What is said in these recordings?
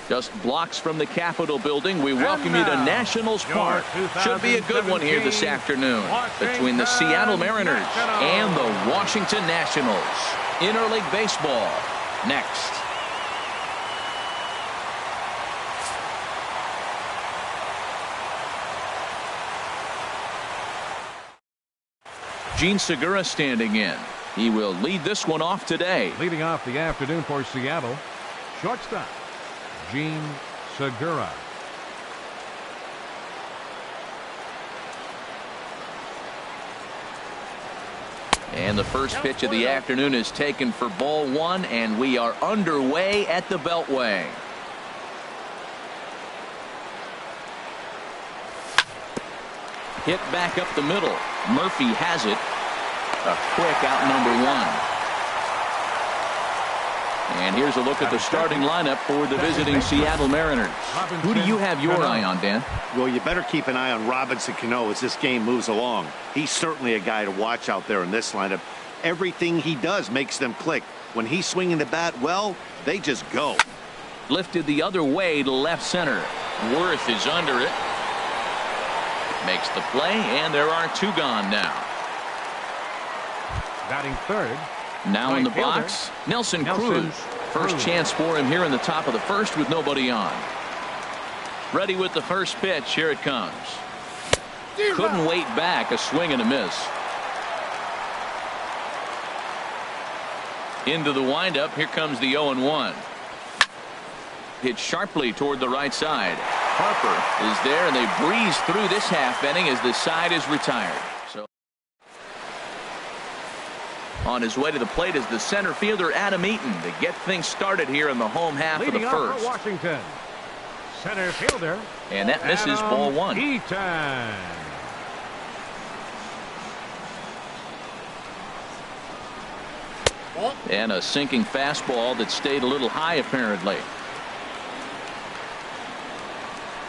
Just blocks from the Capitol building. We welcome you to Nationals Park. Should be a good one here this afternoon between the Seattle Mariners and the Washington Nationals. Interleague baseball next. Gene Segura standing in. He will lead this one off today. Leading off the afternoon for Seattle, shortstop Gene Segura. And the first pitch of the afternoon is taken for ball one, and we are underway at the Beltway. Hit back up the middle. Murphy has it. A quick out number one. And here's a look at the starting lineup for the visiting Seattle Mariners. Who do you have your eye on, Dan? Well, you better keep an eye on Robinson Cano as this game moves along. He's certainly a guy to watch out there in this lineup. Everything he does makes them click. When he's swinging the bat well, they just go. Lifted the other way to left center. Worth is under it. Makes the play, and there are two gone now. Batting third. Now in the box, Nelson Cruz. First chance for him here in the top of the first with nobody on. Ready with the first pitch. Here it comes. Couldn't wait back. A swing and a miss. Into the windup. Here comes the 0-1. Hit sharply toward the right side. Harper is there, and they breeze through this half inning as the side is retired. So on his way to the plate is the center fielder Adam Eaton to get things started here in the home half of the first. For Washington, center fielder, and that misses ball one. Eaton. And a sinking fastball that stayed a little high apparently.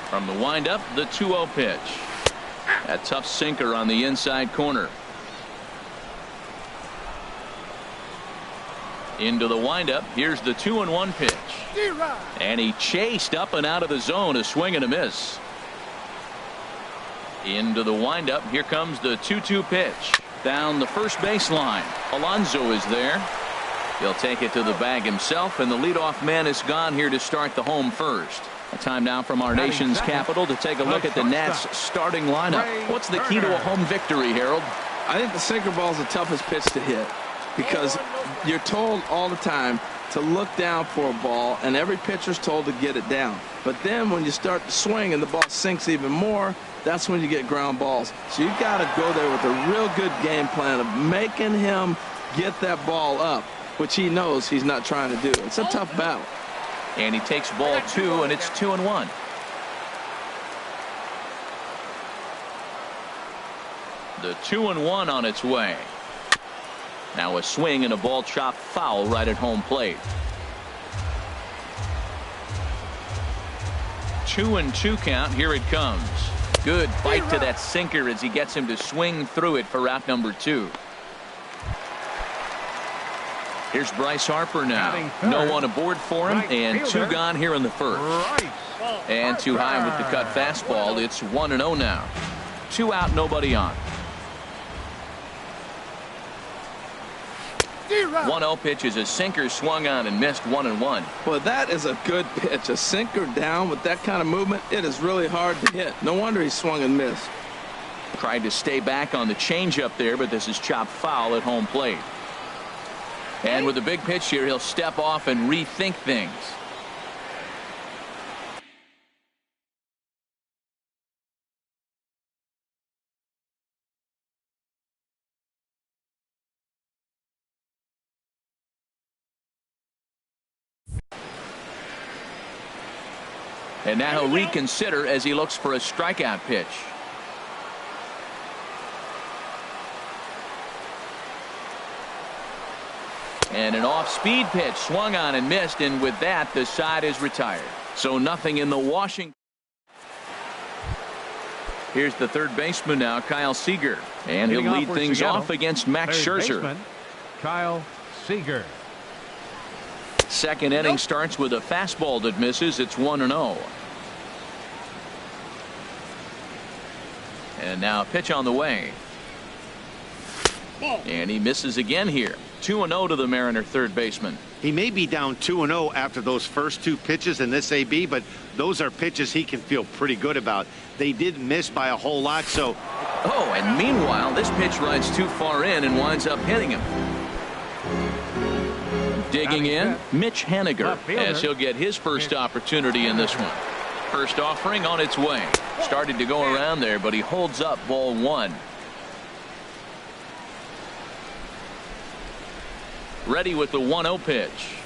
From the windup, the 2-0 pitch. A tough sinker on the inside corner. Into the windup. Here's the 2-1 pitch. And he chased up and out of the zone. A swing and a miss. Into the windup. Here comes the 2-2 pitch. Down the first baseline. Alonso is there. He'll take it to the bag himself, and the leadoff man is gone here to start the home first. A time now from our nation's capital to take a look at the Nats starting lineup. What's the key to a home victory, Harold? I think the sinker ball is the toughest pitch to hit because you're told all the time to look down for a ball, and every pitcher's told to get it down. But then when you start to swing and the ball sinks even more, that's when you get ground balls. So you got to go there with a real good game plan of making him get that ball up, which he knows he's not trying to do. It's a tough battle. And he takes ball two, and it's 2-1. The 2-1 on its way. Now a swing and a ball chopped foul right at home plate. 2-2 count. Here it comes. Good fight to that sinker as he gets him to swing through it for out number 2. Here's Bryce Harper now. No one aboard for him, and two gone here in the first. And too high with the cut fastball. It's 1-0 now. 2 out, nobody on. 1-0 pitch is a sinker swung on and missed 1-1. Well, that is a good pitch. A sinker down with that kind of movement, it is really hard to hit. No wonder he swung and missed. Tried to stay back on the changeup there, but this is chopped foul at home plate. And with a big pitch here, he'll step off and rethink things. And now he'll reconsider as he looks for a strikeout pitch. And an off-speed pitch swung on and missed, and with that the side is retired. So nothing in the Washington. Here's the third baseman now, Kyle Seager, and he'll lead things off against Max Scherzer. Kyle Seager. Second inning starts with a fastball that misses. It's 1-0. And now a pitch on the way. And he misses again here. 2-0 to the Mariner third baseman. He may be down 2-0 after those first two pitches in this AB, but those are pitches he can feel pretty good about. They did miss by a whole lot, so. Oh, and meanwhile, this pitch rides too far in and winds up hitting him. Digging in, Mitch Haniger, as he'll get his first opportunity in this one. First offering on its way. Started to go around there, but he holds up ball one. Ready with the 1-0 pitch.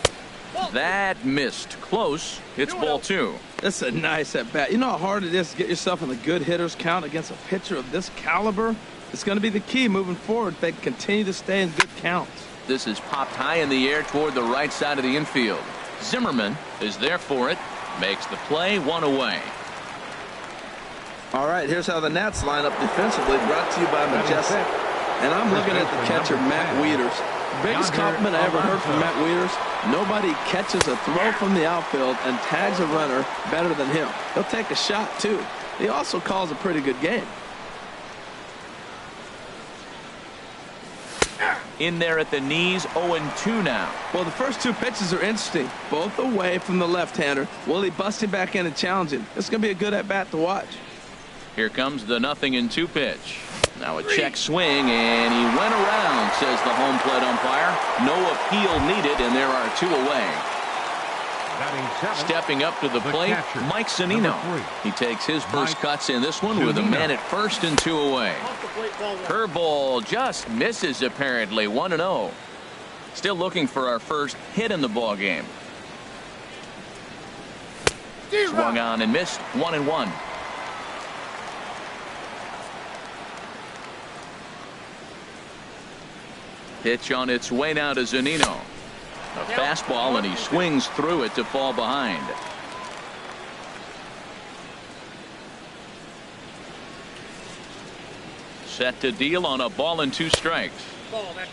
That missed. Close. It's ball two. That's a nice at bat. You know how hard it is to get yourself in the good hitters count against a pitcher of this caliber? It's going to be the key moving forward if they can continue to stay in good counts. This is popped high in the air toward the right side of the infield. Zimmerman is there for it. Makes the play, one away. All right, here's how the Nats line up defensively, brought to you by Majestic. And I'm looking at the catcher, Matt Wieters. Biggest compliment I ever heard from Matt Wieters. Nobody catches a throw from the outfield and tags a runner better than him. He'll take a shot, too. He also calls a pretty good game. In there at the knees, 0-2 now. Well, the first two pitches are interesting, both away from the left-hander. Will he bust him back in and challenge him? It's going to be a good at-bat to watch. Here comes the 0-2 pitch. Now a check swing, and he went around, says the home plate umpire. No appeal needed, and there are two away. Stepping up to the plate, Mike Zunino. He takes his first cuts in this one with a man at first and two away. Curveball just misses apparently. 1-0. Still looking for our first hit in the ball game. Swung on and missed. 1-1. Pitch on its way now to Zunino. A fastball, and he swings through it to fall behind. Set to deal on a ball and two strikes.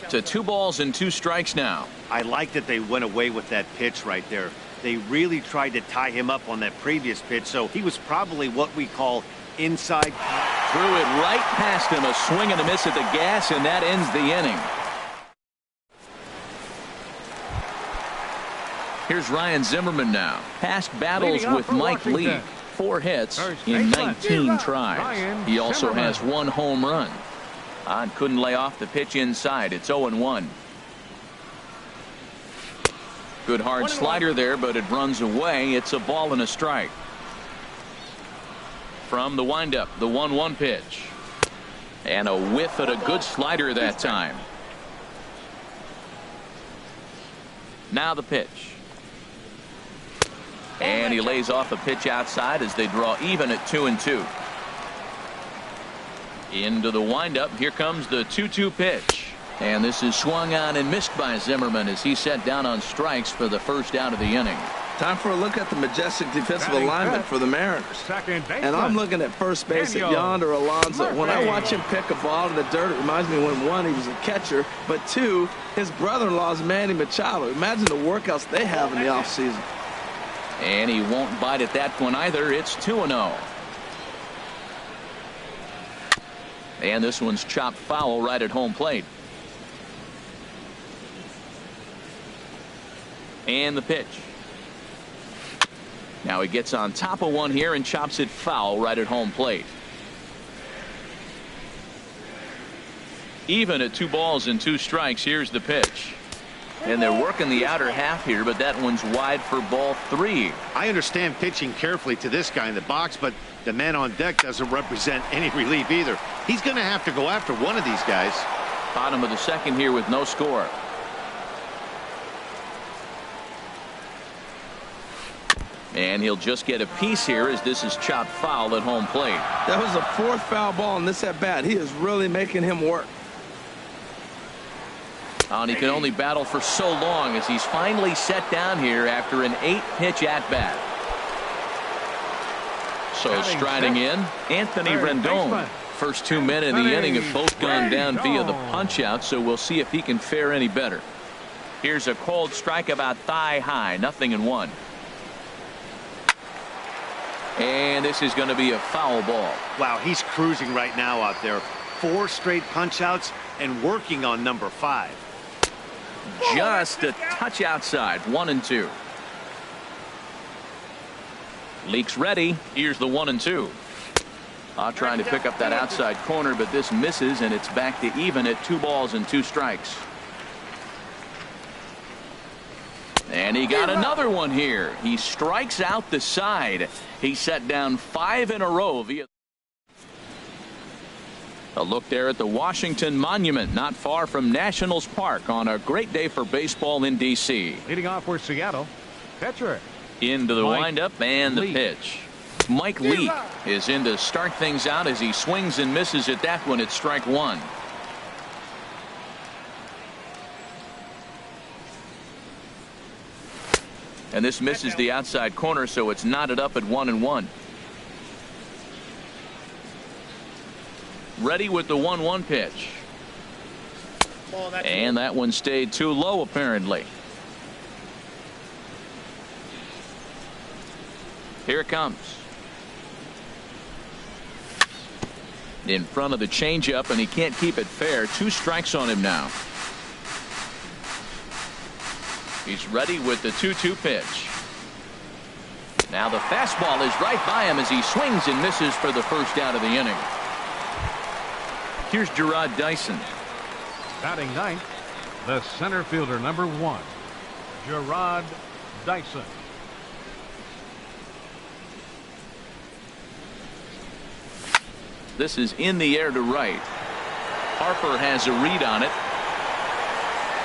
To 2 balls and 2 strikes now. I like that they went away with that pitch right there. They really tried to tie him up on that previous pitch, so he was probably what we call inside. Threw it right past him, a swing and a miss at the gas, and that ends the inning. Here's Ryan Zimmerman now. Past battles with Mike Lee. 4 hits in 19 tries. He also has 1 home run. Couldn't lay off the pitch inside. It's 0-1. Good hard slider there, but it runs away. It's a ball and a strike. From the windup, the 1-1 pitch. And a whiff at a good slider that time. Now the pitch. And he lays off a pitch outside as they draw even at 2-2. Into the windup. Here comes the 2-2 pitch. And this is swung on and missed by Zimmerman as he set down on strikes for the first out of the inning. Time for a look at the majestic defensive alignment for the Mariners. And I'm looking at first base at Yonder Alonso. When I watch him pick a ball to the dirt, it reminds me when 1, he was a catcher, but 2, his brother-in-law is Manny Machado. Imagine the workouts they have in the offseason. And he won't bite at that one either. It's 2-0. And this one's chopped foul right at home plate. And the pitch. Now he gets on top of one here and chops it foul right at home plate. Even at 2 balls and 2 strikes. Here's the pitch. And they're working the outer half here, but that one's wide for ball 3. I understand pitching carefully to this guy in the box, but the man on deck doesn't represent any relief either. He's going to have to go after one of these guys. Bottom of the second here with no score. And he'll just get a piece here as this is chopped foul at home plate. That was the 4th foul ball in this at bat. He is really making him work. And he can only battle for so long as he's finally set down here after an 8-pitch at bat. So striding in, Anthony Rendon. First 2 men in the inning have both gone down via the punch out, so we'll see if he can fare any better. Here's a cold strike about thigh high, 0-1. And this is going to be a foul ball. Wow, he's cruising right now out there. 4 straight punch outs and working on number 5. Just a touch outside, 1-2. Leaks ready. Here's the 1-2. Trying to pick up that outside corner, but this misses, and it's back to even at 2 balls and 2 strikes. And he got another one here. He strikes out the side. He set down 5 in a row via. A look there at the Washington Monument, not far from Nationals Park, on a great day for baseball in D.C. Leading off for Seattle, pitcher. Into the Mike windup and the Leake. pitch. Mike Leake is in to start things out as he swings and misses at that one at strike 1. And this misses the outside corner, so it's knotted up at 1-1. Ready with the 1-1 pitch. And that one stayed too low, apparently. Here it comes. In front of the changeup, and he can't keep it fair. 2 strikes on him now. He's ready with the 2-2 pitch. Now the fastball is right by him as he swings and misses for the first out of the inning. Here's Gerard Dyson. Batting ninth, the center fielder, number 1, Gerard Dyson. This is in the air to right. Harper has a read on it.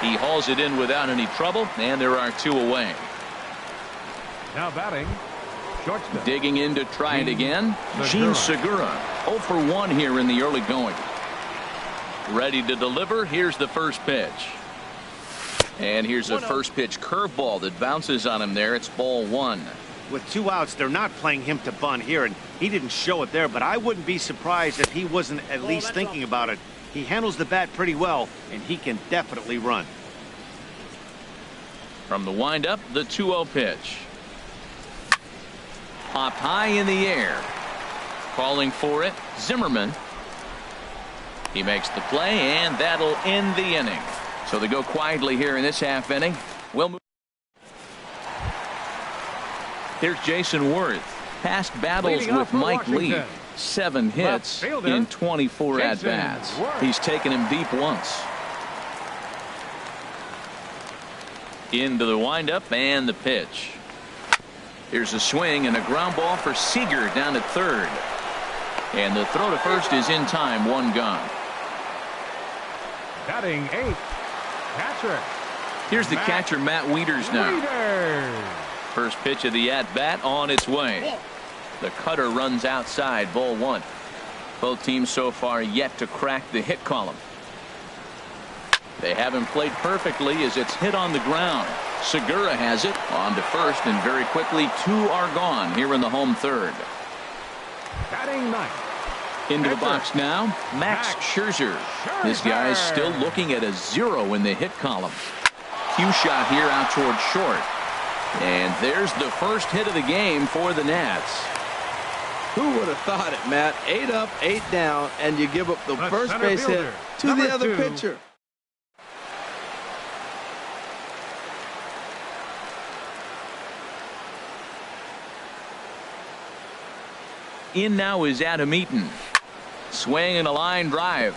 He hauls it in without any trouble, and there are 2 away. Now batting, shortstop. Digging in to try it again. Gene Segura, 0 for 1 here in the early going. Ready to deliver. Here's the first pitch. And here's a first pitch curveball that bounces on him there. It's ball 1. With 2 outs, they're not playing him to bunt here, and he didn't show it there, but I wouldn't be surprised if he wasn't at least thinking about it. He handles the bat pretty well, and he can definitely run. From the windup, the 2-0 pitch. Popped high in the air. Calling for it, Zimmerman. He makes the play, and that'll end the inning. So they go quietly here in this half inning. We'll move. Here's Jason Worth. Past battles with Mike Leake. 7 hits in 24 at-bats. He's taken him deep once. Into the windup and the pitch. Here's a swing and a ground ball for Seager down at third. And the throw to first is in time, 1 gone. Batting 8th, catcher. Here's the catcher, Matt Wieters now. First pitch of the at-bat on its way. The cutter runs outside, ball 1. Both teams so far yet to crack the hit column. They haven't played perfectly as it's hit on the ground. Segura has it on to first, and very quickly 2 are gone here in the home third. Batting 9th. Into the box now, Max Scherzer. This guy's still looking at a 0 in the hit column. Cue shot here out toward short. And there's the first hit of the game for the Nats. Who would have thought it, Matt? 8 up, 8 down, and you give up the first base hit to the other pitcher. In now is Adam Eaton. Swing and a line drive.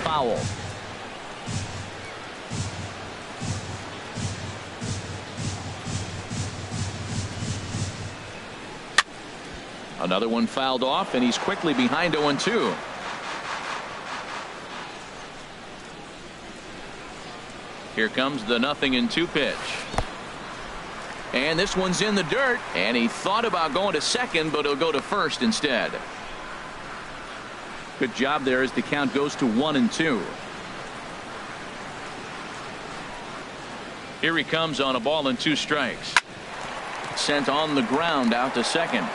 Foul. Another one fouled off, and he's quickly behind 0-2. Here comes the 0-2 pitch. And this one's in the dirt, and he thought about going to second, but he'll go to first instead. Good job there as the count goes to 1-2. Here he comes on a ball and 2 strikes. Sent on the ground out to second.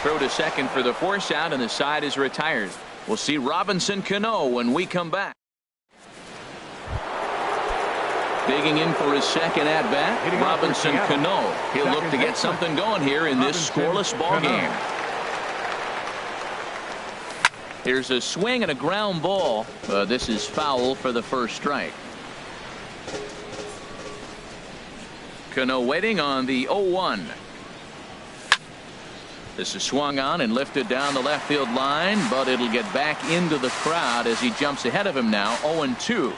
Throw to second for the force out, and the side is retired. We'll see Robinson Cano when we come back. Digging in for his second at-bat, Robinson Cano. He'll look to get something going here in this scoreless ball game. Here's a swing and a ground ball. This is foul for the first strike. Cano waiting on the 0-1. This is swung on and lifted down the left field line, but it'll get back into the crowd as he jumps ahead of him now. 0-2.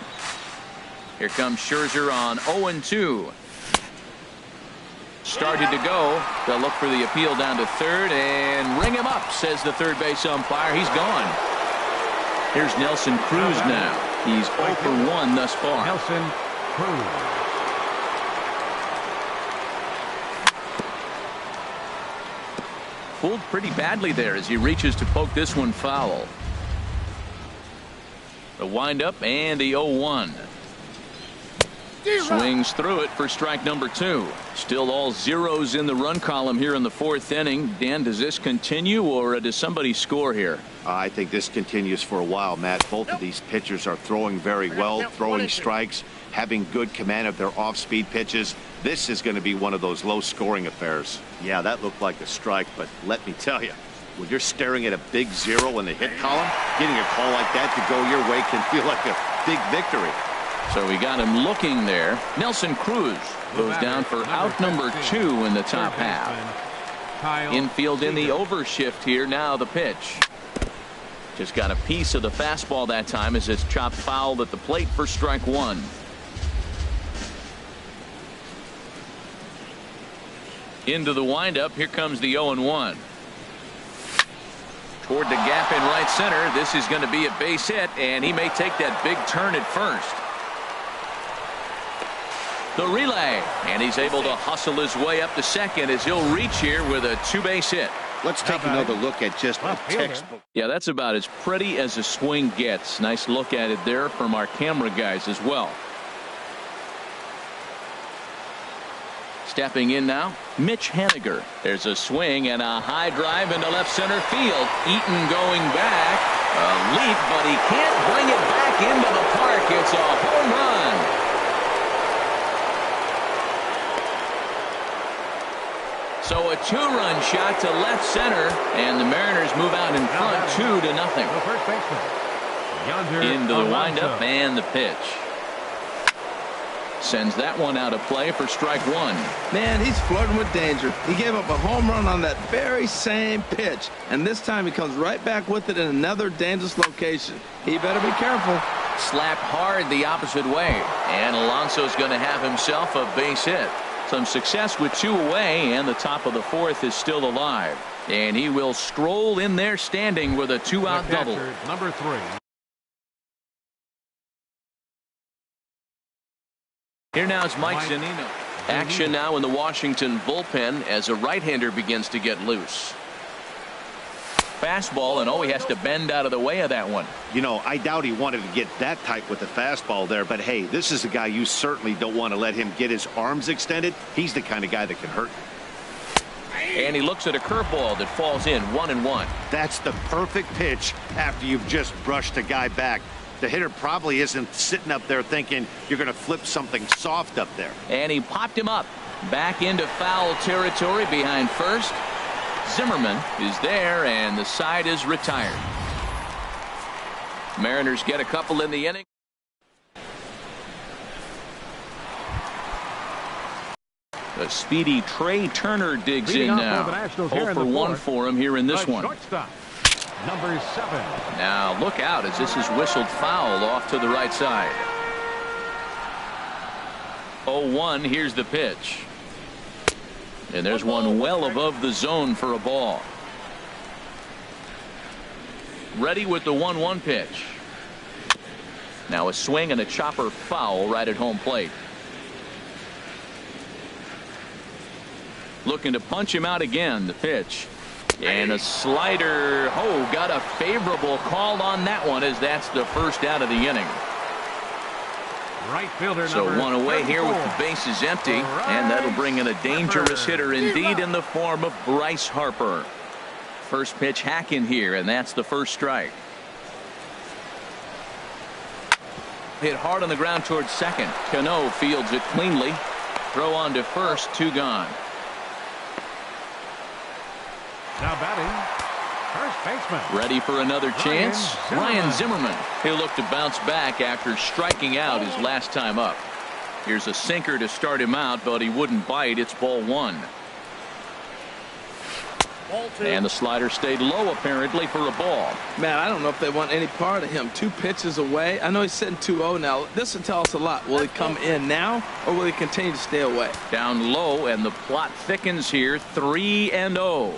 Here comes Scherzer on 0-2. Started to go. They'll look for the appeal down to third and ring him up, says the third base umpire. He's gone. Here's Nelson Cruz now. He's 0 for 1 thus far. Nelson Cruz. Pulled pretty badly there as he reaches to poke this one foul. The windup and the 0-1. Swings through it for strike number 2. Still all zeros in the run column here in the 4th inning. Dan, does this continue or does somebody score here? I think this continues for a while, Matt. Both of these pitchers are throwing very well, throwing strikes, having good command of their off-speed pitches. This is going to be one of those low-scoring affairs. Yeah, that looked like a strike, but let me tell you, when you're staring at a big 0 in the hit column, getting a call like that to go your way can feel like a big victory. So we got him looking there. Nelson Cruz goes down for out number 2 in the top half. Infield in the overshift here. Now the pitch. Just got a piece of the fastball that time as it's chopped foul at the plate for strike 1. Into the windup. Here comes the 0-1. Toward the gap in right center. This is going to be a base hit, and he may take that big turn at first. The relay, and he's able to hustle his way up to second as he'll reach here with a 2-base hit. Let's take another look at just a textbook. Yeah, that's about as pretty as a swing gets. Nice look at it there from our camera guys as well. Stepping in now, Mitch Haniger. There's a swing and a high drive into left center field. Eaton going back. A leap, but he can't bring it back into the park. It's a home run. So a 2-run shot to left center, and the Mariners move out in front 2-0. Into the windup and the pitch. Sends that one out of play for strike 1. Man, he's flirting with danger. He gave up a home run on that very same pitch, and this time he comes right back with it in another dangerous location. He better be careful. Slapped hard the opposite way, and Alonso's going to have himself a base hit. Some success with 2 away, and the top of the 4th is still alive. And he will stroll in there standing with a 2-out double. Number 3. Here now is Mike Zunino. Action now in the Washington bullpen as a right-hander begins to get loose. Fastball, and he has to bend out of the way of that one. You know, I doubt he wanted to get that tight with the fastball there, but hey, this is a guy you certainly don't want to let him get his arms extended. He's the kind of guy that can hurt. And he looks at a curveball that falls in 1-1. That's the perfect pitch after you've just brushed a guy back. The hitter probably isn't sitting up there thinking you're going to flip something soft up there. And he popped him up back into foul territory behind first. Zimmerman is there, and the side is retired. Mariners get a couple in the inning. The speedy Trey Turner digs in now. 0 for 1 for him here in this one. Number 7. Now look out as this is whistled foul off to the right side. 0-1. Here's the pitch. And there's one well above the zone for a ball. Ready with the 1-1 pitch. Now a swing and a chopper foul right at home plate. Looking to punch him out again. The pitch. And a slider. Got a favorable call on that one as that's the first out of the inning. Right fielder so one away here with the bases empty, and that'll bring in a dangerous hitter indeed in the form of Bryce Harper. First pitch hack in here, and that's the first strike. Hit hard on the ground towards second. Cano fields it cleanly. Throw on to first, 2 gone. Now batting, first baseman. Ready for another chance? Ryan Zimmerman. He'll look to bounce back after striking out his last time up. Here's a sinker to start him out, but he wouldn't bite. It's ball 1. And the slider stayed low apparently for a ball. Man, I don't know if they want any part of him. 2 pitches away. I know he's sitting 2-0 now. This will tell us a lot. Will he come in now or will he continue to stay away? Down low, and the plot thickens here. 3-0.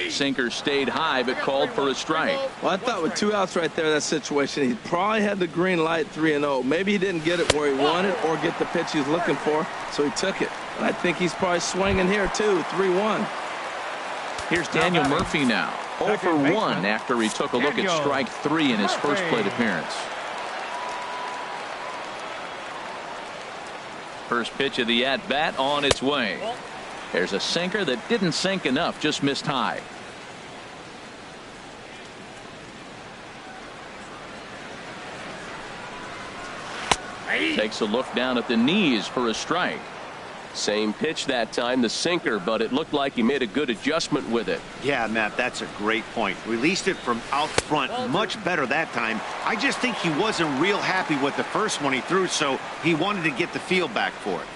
Sinker stayed high but called for a strike. Well, I thought with 2 outs right there in that situation, he probably had the green light. 3-0. Maybe he didn't get it where he wanted or get the pitch he was looking for, so he took it. And I think he's probably swinging here too. 3-1. Here's Daniel Murphy now. 0 for 1 after he took a look at strike 3 in his first plate appearance. First pitch of the at-bat on its way. There's a sinker that didn't sink enough, just missed high. Takes a look down at the knees for a strike. Same pitch that time, the sinker, but it looked like he made a good adjustment with it. Yeah, Matt, that's a great point. Released it from out front much better that time. I just think he wasn't real happy with the first one he threw, so he wanted to get the feel back for it.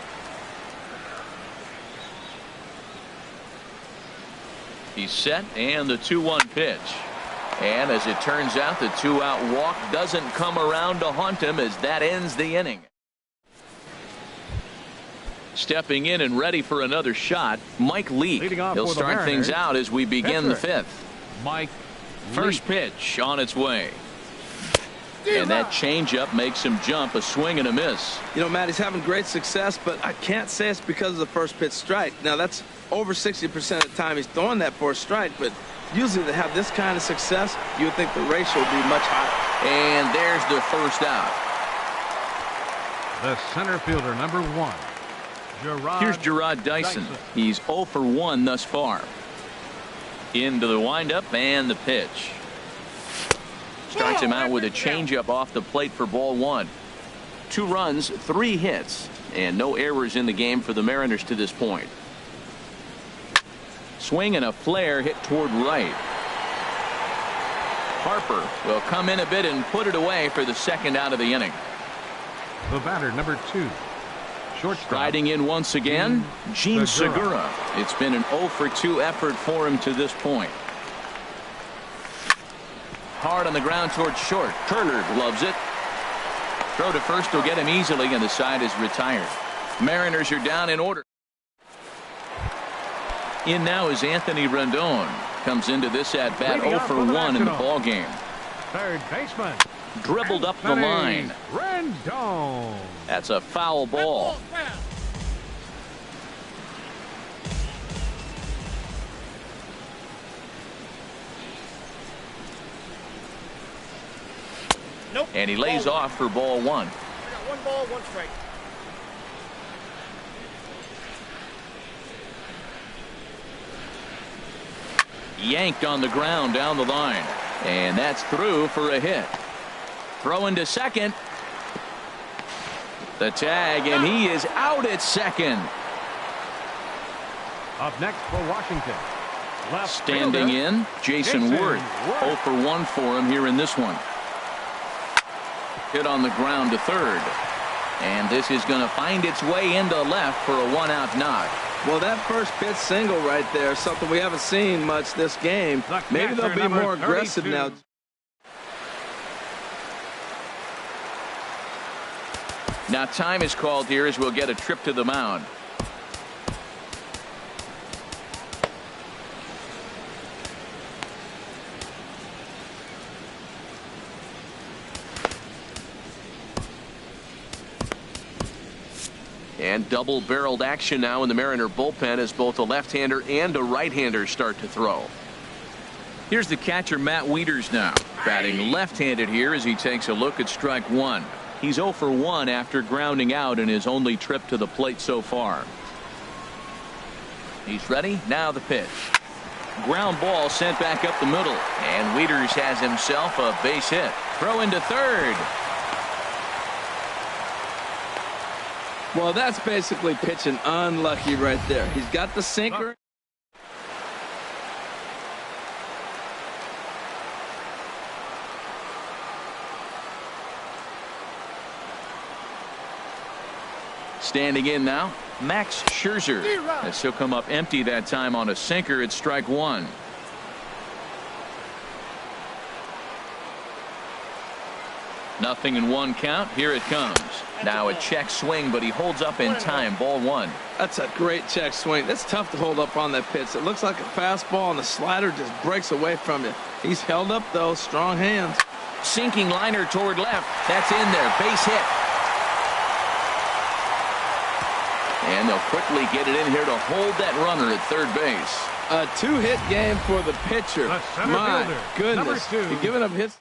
He's set, and the 2-1 pitch. And as it turns out, the 2-out walk doesn't come around to haunt him as that ends the inning. Stepping in and ready for another shot, Mike Leake. He'll start things out as we begin the 5th. Mike First pitch on its way. And that changeup makes him jump. A swing and a miss. You know, Matt, he's having great success, but I can't say it's because of the first pitch strike. Now, that's over 60% of the time he's throwing that for a strike, but usually to have this kind of success, you would think the ratio would be much higher. And there's the first out. The center fielder, number 1. Here's Gerard Dyson. He's 0 for 1 thus far. Into the windup and the pitch. Starts him out with a changeup off the plate for ball 1. 2 runs, 3 hits, and no errors in the game for the Mariners to this point. Swing and a flare hit toward right. Harper will come in a bit and put it away for the second out of the inning. The batter, number 2. Shortstop. Riding in once again, Gene Segura. It's been an 0 for 2 effort for him to this point. Hard on the ground towards short. Turner gloves it. Throw to first will get him easily, and the side is retired. Mariners are down in order. In now is Anthony Rendon. Comes into this at bat 0 for 1 in the ball game. Third baseman. Dribbled up the line. Rendon. That's a foul ball. Nope. And he lays off for ball 1. I got 1 ball, 1 strike. Yanked on the ground down the line. And that's through for a hit. Throwing to second. The tag, and he is out at second. Up next for Washington. Left Standing fielder, in, Jason Worth. 0 for 1 for him here in this one. Hit on the ground to third. And this is going to find its way into left for a 1-out knock. Well, that first pitch single right there, something we haven't seen much this game. Maybe they'll be more aggressive now. Now time is called here as we'll get a trip to the mound. And double-barreled action now in the Mariner bullpen as both a left-hander and a right-hander start to throw. Here's the catcher, Matt Wieters, now batting left-handed here as he takes a look at strike 1. He's 0 for 1 after grounding out in his only trip to the plate so far. He's ready. Now the pitch. Ground ball sent back up the middle. And Wieters has himself a base hit. Throw into third. Well, that's basically pitching unlucky right there. He's got the sinker. Standing in now, Max Scherzer, as he'll come up empty that time on a sinker at strike one. Nothing in one count. Here it comes. Now a check swing, but he holds up in time. Ball one. That's a great check swing. That's tough to hold up on that pitch. It looks like a fastball, and the slider just breaks away from you. He's held up, though. Strong hands. Sinking liner toward left. That's in there. Base hit. And they'll quickly get it in here to hold that runner at third base. A two-hit game for the pitcher. My goodness. You're giving up hits.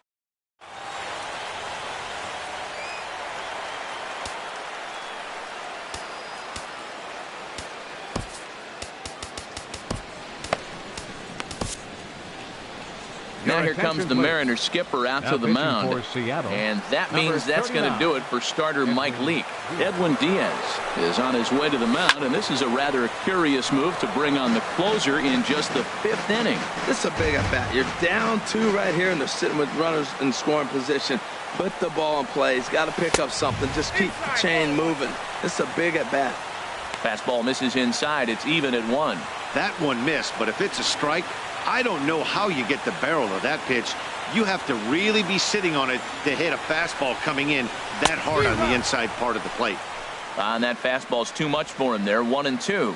Now here comes the Mariners skipper out to the mound. And that means that's going to do it for starter Mike Leake. Edwin Diaz is on his way to the mound, and this is a rather curious move to bring on the closer in just the fifth inning. This is a big at-bat. You're down two right here, and they're sitting with runners in scoring position. Put the ball in play. He's got to pick up something. Just keep the chain moving. This is a big at-bat. Fastball misses inside. It's even at one. That one missed, but if it's a strike, I don't know how you get the barrel of that pitch. You have to really be sitting on it to hit a fastball coming in that hard on the inside part of the plate. And that fastball's too much for him there. 1-2.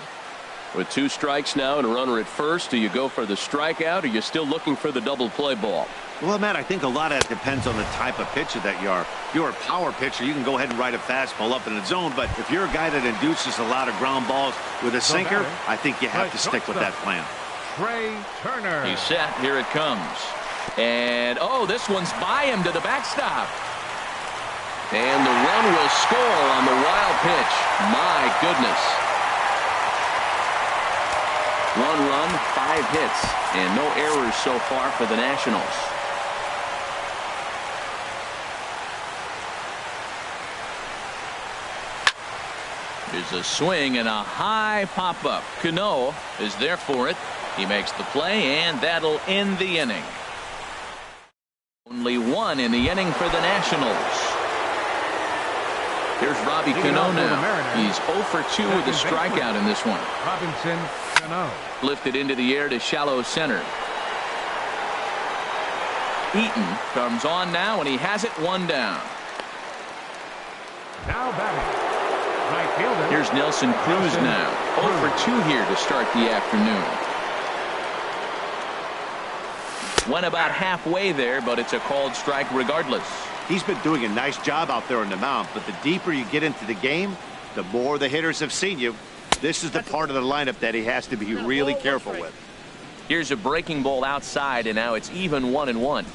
With two strikes now and a runner at first, do you go for the strikeout, or are you still looking for the double play ball? Well, Matt, I think a lot of that depends on the type of pitcher that you are. If you're a power pitcher, you can go ahead and ride a fastball up in the zone, but if you're a guy that induces a lot of ground balls with a sinker, I think you have to stick with that plan. Trey Turner. He's set. Here it comes. And, oh, this one's by him to the backstop. And the run will score on the wild pitch. My goodness. 1 run, 5 hits, and no errors so far for the Nationals. There's a swing and a high pop-up. Cano is there for it. He makes the play, and that'll end the inning. Only one in the inning for the Nationals. Here's Robbie Cano now. He's 0 for 2 with a strikeout in this one. Robinson Cano. Lifted into the air to shallow center. Eaton comes on now, and he has it 1 down. Now batting. Right fielder. Here's Nelson Cruz now. 0 for 2 here to start the afternoon. Went about halfway there, but it's a called strike regardless. He's been doing a nice job out there on the mound, but the deeper you get into the game, the more the hitters have seen you. This is the part of the lineup that he has to be really careful with. Here's a breaking ball outside, and now it's even 1-1.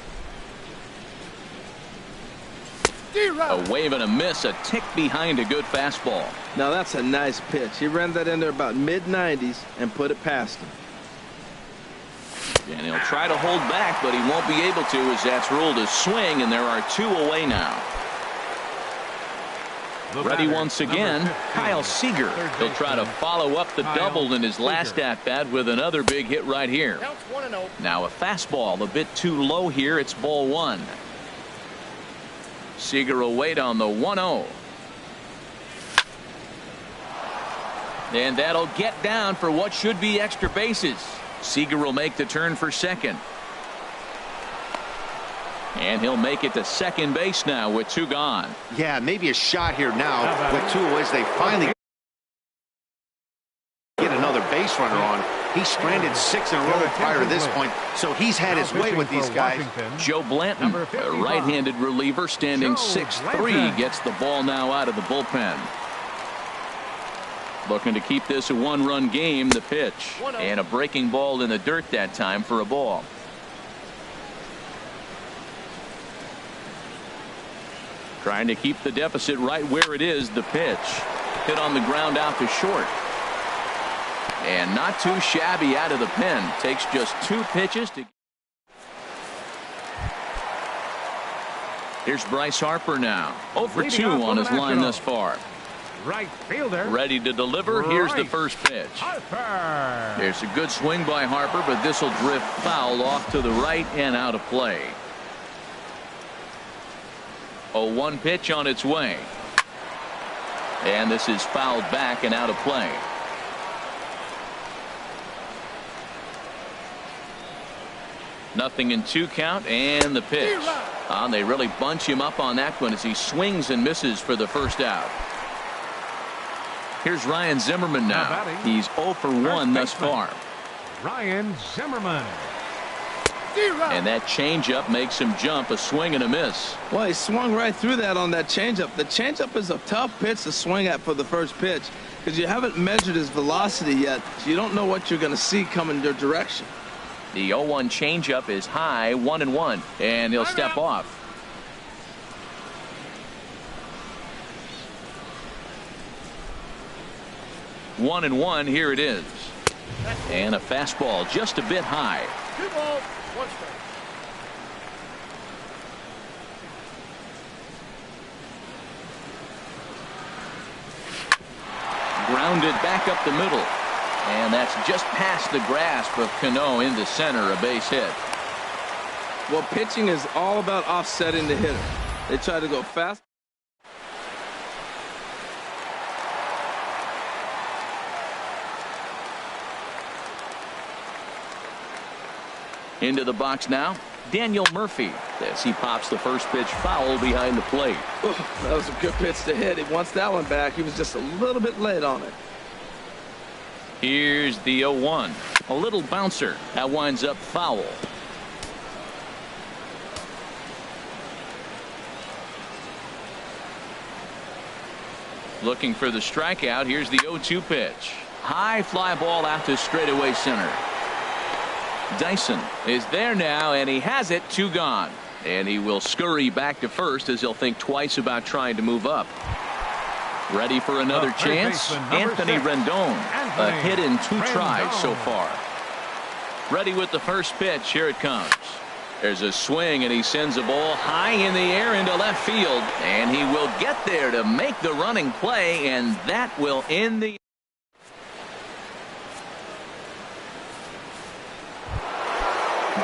A wave and a miss, a tick behind a good fastball. Now that's a nice pitch. He ran that in there about mid-90s and put it past him. And he'll try to hold back, but he won't be able to, as that's ruled a swing, and there are 2 away now. Ready once again, Kyle Seager. He'll try to follow up the double in his last at-bat with another big hit right here. Now a fastball a bit too low here. It's ball 1. Seager will wait on the 1-0. And that'll get down for what should be extra bases. Seager will make the turn for second. And he'll make it to second base now with 2 gone. Yeah, maybe a shot here now with 2 away as they finally get another base runner on. He stranded 6 in a row prior to this point, so he's had his way with these guys. Joe Blanton, a right-handed reliever, standing 6'3", gets the ball now out of the bullpen. Looking to keep this a 1-run game. The pitch, and a breaking ball in the dirt that time for a ball. Trying to keep the deficit right where it is. The pitch hit on the ground out to short. And not too shabby out of the pen. Takes just 2 pitches to. Here's Bryce Harper now. 0 for 2 on his line thus far. Right fielder. Ready to deliver. Here's the Right. first pitch. Harper. There's a good swing by Harper, but this will drift foul off to the right and out of play. 0-1 pitch on its way. And this is fouled back and out of play. Nothing in 2 count, and the pitch. They really bunch him up on that one as he swings and misses for the first out. Here's Ryan Zimmerman now. He's 0 for 1 thus far. Ryan Zimmerman. And that changeup makes him jump. A swing and a miss. Well, he swung right through that on that changeup. The changeup is a tough pitch to swing at for the first pitch because you haven't measured his velocity yet, so you don't know what you're going to see coming your direction. The 0-1 changeup is high, 1-1, and he'll step off. One and one, here it is. And a fastball just a bit high. 2 balls, 1 strike. Grounded back up the middle. And that's just past the grasp of Cano into center, a base hit. Well, pitching is all about offsetting the hitter. They try to go fast. Into the box now, Daniel Murphy, as he pops the first pitch foul behind the plate. Ooh, that was a good pitch to hit. He wants that one back. He was just a little bit late on it. Here's the 0-1. A little bouncer. That winds up foul. Looking for the strikeout. Here's the 0-2 pitch. High fly ball out to straightaway center. Dyson is there now, and he has it. 2 gone. And he will scurry back to first as he'll think twice about trying to move up. Ready for another chance. Anthony Rendon. A hit in 2 tries so far. Ready with the first pitch. Here it comes. There's a swing, and he sends a ball high in the air into left field. And he will get there to make the running play, and that will end the.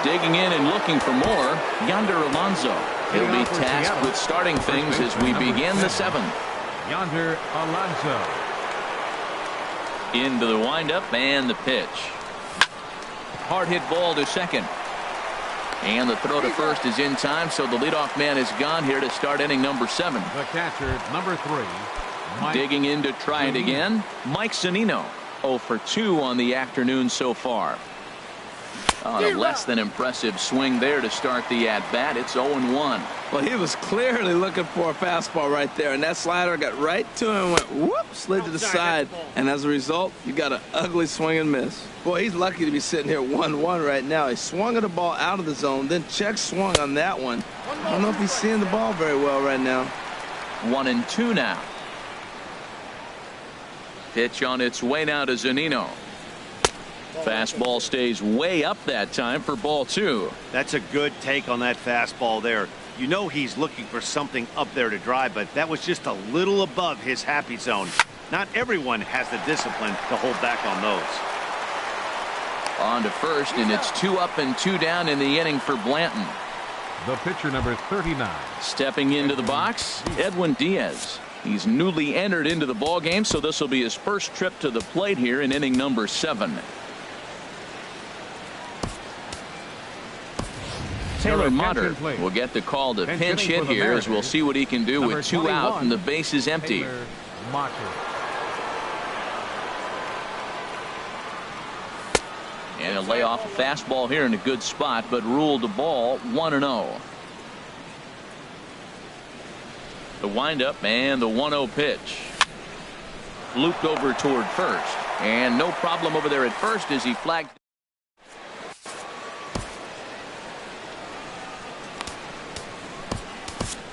Digging in and looking for more, Yonder Alonso. He'll be tasked with starting things as we begin the 7th. Yonder Alonso. Into the windup and the pitch. Hard hit ball to second. And the throw to first is in time, so the leadoff man is gone here to start inning number 7. The catcher, number 3. Mike Digging in to try it again, Mike Zunino. 0 for 2 on the afternoon so far. On a less than impressive swing there to start the at-bat. It's 0-1. Well, he was clearly looking for a fastball right there, and that slider got right to him and went whoop, slid to the side, and as a result, you got an ugly swing and miss. Boy, he's lucky to be sitting here 1-1 right now. He swung at the ball out of the zone, then check swung on that one. I don't know if he's seeing the ball very well right now. 1-2 now. Pitch on its way now to Zunino. Fastball stays way up that time for ball 2. That's a good take on that fastball there. You know he's looking for something up there to drive, but that was just a little above his happy zone. Not everyone has the discipline to hold back on those. On to first, and it's 2 up and 2 down in the inning for Blanton. The pitcher, number 39. Stepping into the box, Edwin Diaz. He's newly entered into the ball game, so this will be his first trip to the plate here in inning number 7. Taylor Motter will get the call to pinch hit here as we'll see what he can do with 2 out and the base is empty. And he'll lay off a fastball here in a good spot, but ruled the ball 1-0. The windup and the 1-0 pitch. Looped over toward first, and no problem over there at first as he flagged.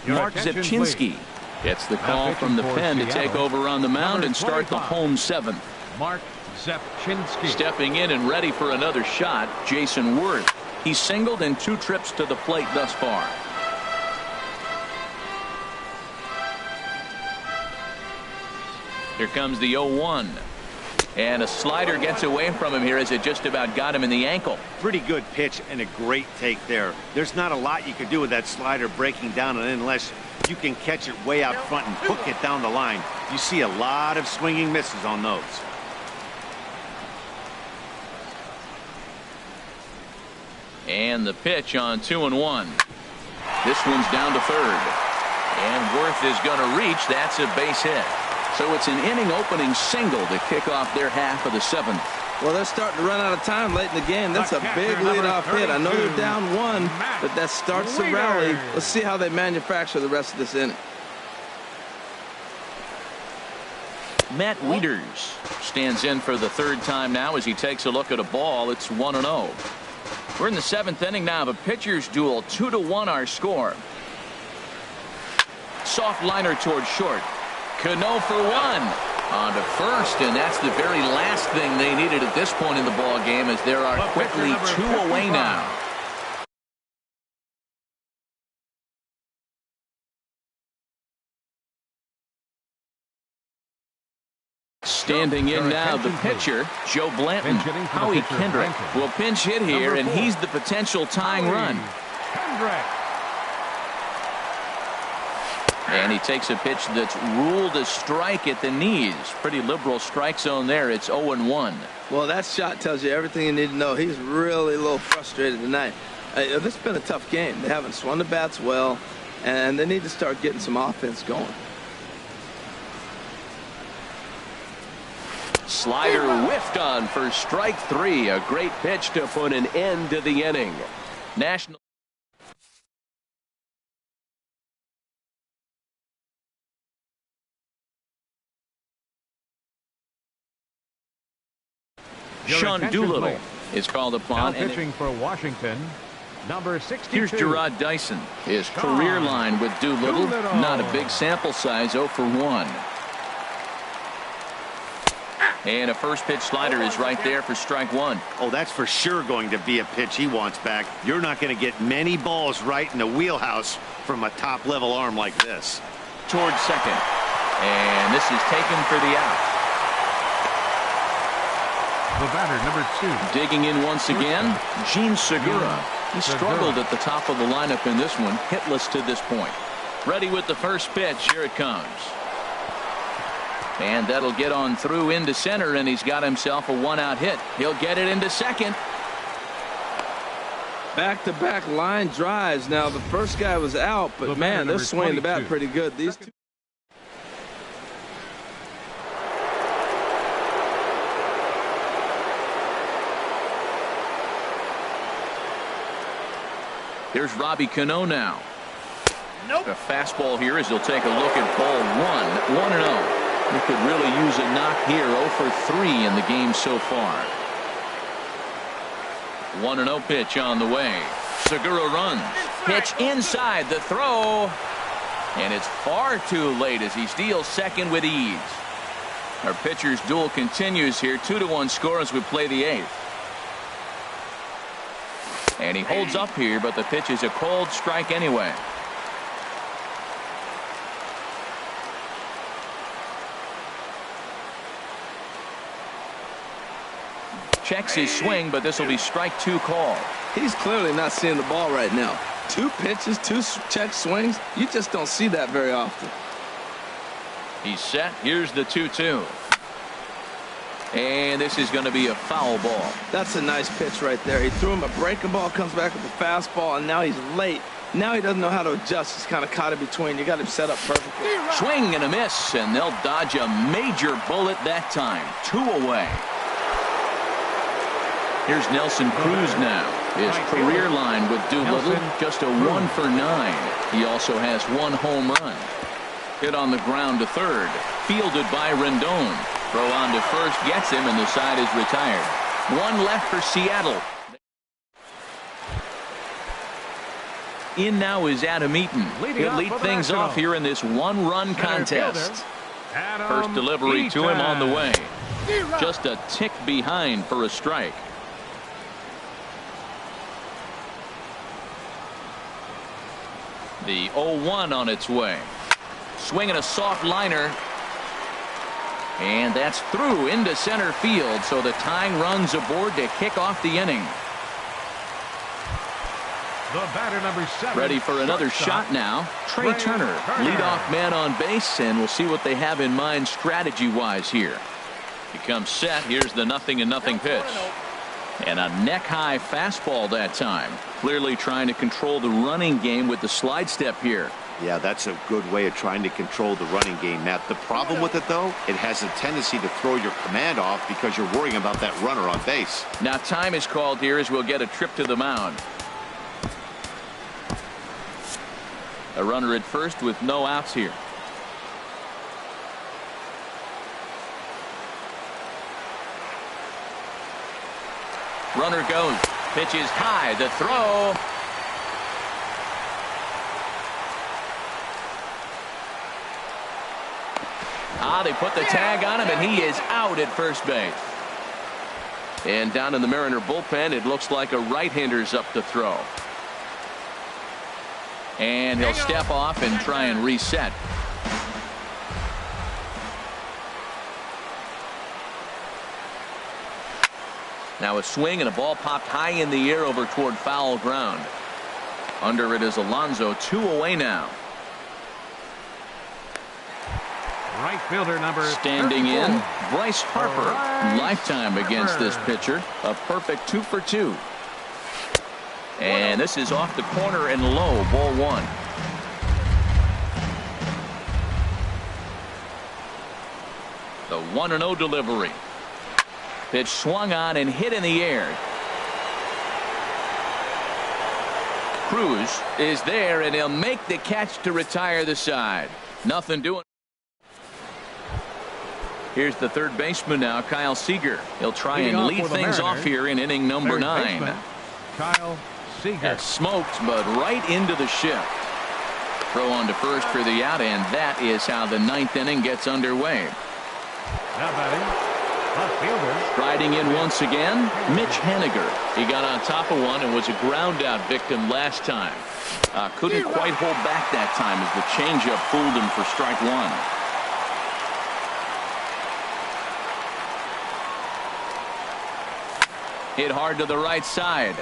Mark Zepchinski gets the call from the pen to take over on the mound and start the home 7th. Mark Zepchinski. Stepping in and ready for another shot, Jason Worth. He's singled in 2 trips to the plate thus far. Here comes the 0-1. And a slider gets away from him here as it just about got him in the ankle. Pretty good pitch and a great take there. There's not a lot you can do with that slider breaking down unless you can catch it way out front and hook it down the line. You see a lot of swinging misses on those. And the pitch on 2-1. This one's down to third. And Worth is going to reach. That's a base hit. So it's an inning opening single to kick off their half of the seventh. Well, they're starting to run out of time late in the game. That's a big leadoff hit. I know they're down one, but that starts the rally. Let's see how they manufacture the rest of this inning. Matt Wieters stands in for the third time now as he takes a look at a ball. It's 1-0. We're in the seventh inning now. The pitchers duel. 2-1 our score. Soft liner towards short. Cano for one. On to first, and that's the very last thing they needed at this point in the ball game, as there are quickly 2 away now. Standing in now, the pitcher, Joe Blanton. Howie Kendrick will pinch hit here, and he's the potential tying run. And he takes a pitch that's ruled a strike at the knees. Pretty liberal strike zone there. It's 0-1. Well, that shot tells you everything you need to know. He's really a little frustrated tonight. This has been a tough game. They haven't swung the bats well, and they need to start getting some offense going. Slider whiffed on for strike 3. A great pitch to put an end to the inning. National. Sean Doolittle is called upon. Now pitching for Washington, number 62. Here's Gerard Dyson. His career line with Doolittle. Not a big sample size, 0 for 1. And a first pitch slider is right there for strike 1. Oh, that's for sure going to be a pitch he wants back. You're not going to get many balls right in the wheelhouse from a top level arm like this. Towards second. And this is taken for the out. The batter, number 2. Digging in once again, Gene Segura. He struggled at the top of the lineup in this one, hitless to this point. Ready with the first pitch. Here it comes. And that'll get on through into center, and he's got himself a 1-out hit. He'll get it into second. Back-to-back line drives. Now, the first guy was out, but man, they're swinging the bat pretty good. These two. Here's Robbie Cano now. A fastball here as he'll take a look at ball 1. 1-0. He could really use a knock here. 0 for 3 in the game so far. 1-0 pitch on the way. Segura runs. Pitch inside the throw. And it's far too late as he steals second with ease. Our pitcher's duel continues here. 2-1 score as we play the 8th. And he holds up here, but the pitch is a cold strike anyway. Checks his swing, but this will be strike 2 call. He's clearly not seeing the ball right now. 2 pitches, 2 check swings. You just don't see that very often. He's set. Here's the 2-2. And this is going to be a foul ball. That's a nice pitch right there. He threw him a breaking ball, comes back with a fastball, and now he's late. Now he doesn't know how to adjust. He's kind of caught in between. You got him set up perfectly. Swing and a miss, and they'll dodge a major bullet that time. 2 away. Here's Nelson Cruz now. His career line with Doolittle, just a 1 for 9. He also has 1 home run. Hit on the ground to third. Fielded by Rendon. Throw on to first gets him, and the side is retired. 1 left for Seattle. In now is Adam Eaton. He'll lead things off here in this 1-run contest. First delivery to him on the way. Just a tick behind for a strike. The 0-1 on its way. Swinging a soft liner. And that's through into center field, so the tying run's aboard to kick off the inning. The batter, number 7. Ready for another shot now. Trey Turner, leadoff man on base, and we'll see what they have in mind strategy-wise here. He comes set. Here's the 0-0 pitch. And a neck-high fastball that time. Clearly trying to control the running game with the slide step here. Yeah, that's a good way of trying to control the running game, Matt. The problem with it, though, it has a tendency to throw your command off because you're worrying about that runner on base. Now time is called here as we'll get a trip to the mound. A runner at first with no outs here. Runner goes. Pitch is high. The throw. They put the tag on him, and he is out at first base. And down in the Mariner bullpen, it looks like a right-hander's up to throw. And he'll step off and try and reset. Now a swing and a ball popped high in the air over toward foul ground. Under it is Alonso, 2 away now. Right fielder number standing 34. in, Bryce Harper. Lifetime against this pitcher. A perfect 2 for 2. And this is off the corner and low, ball 1. The 1-0 delivery. Pitch swung on and hit in the air. Cruz is there, and he'll make the catch to retire the side. Nothing doing. Here's the third baseman now, Kyle Seager. He'll try and lead things off here in inning number 9. Kyle Seager. That's smoked, but right into the shift. Throw on to first for the out, and that is how the 9th inning gets underway. Now batting, left fielder. Striding in once again, Mitch Haniger. He got on top of one and was a ground out victim last time. Couldn't quite hold back that time as the changeup fooled him for strike 1. Hit hard to the right side.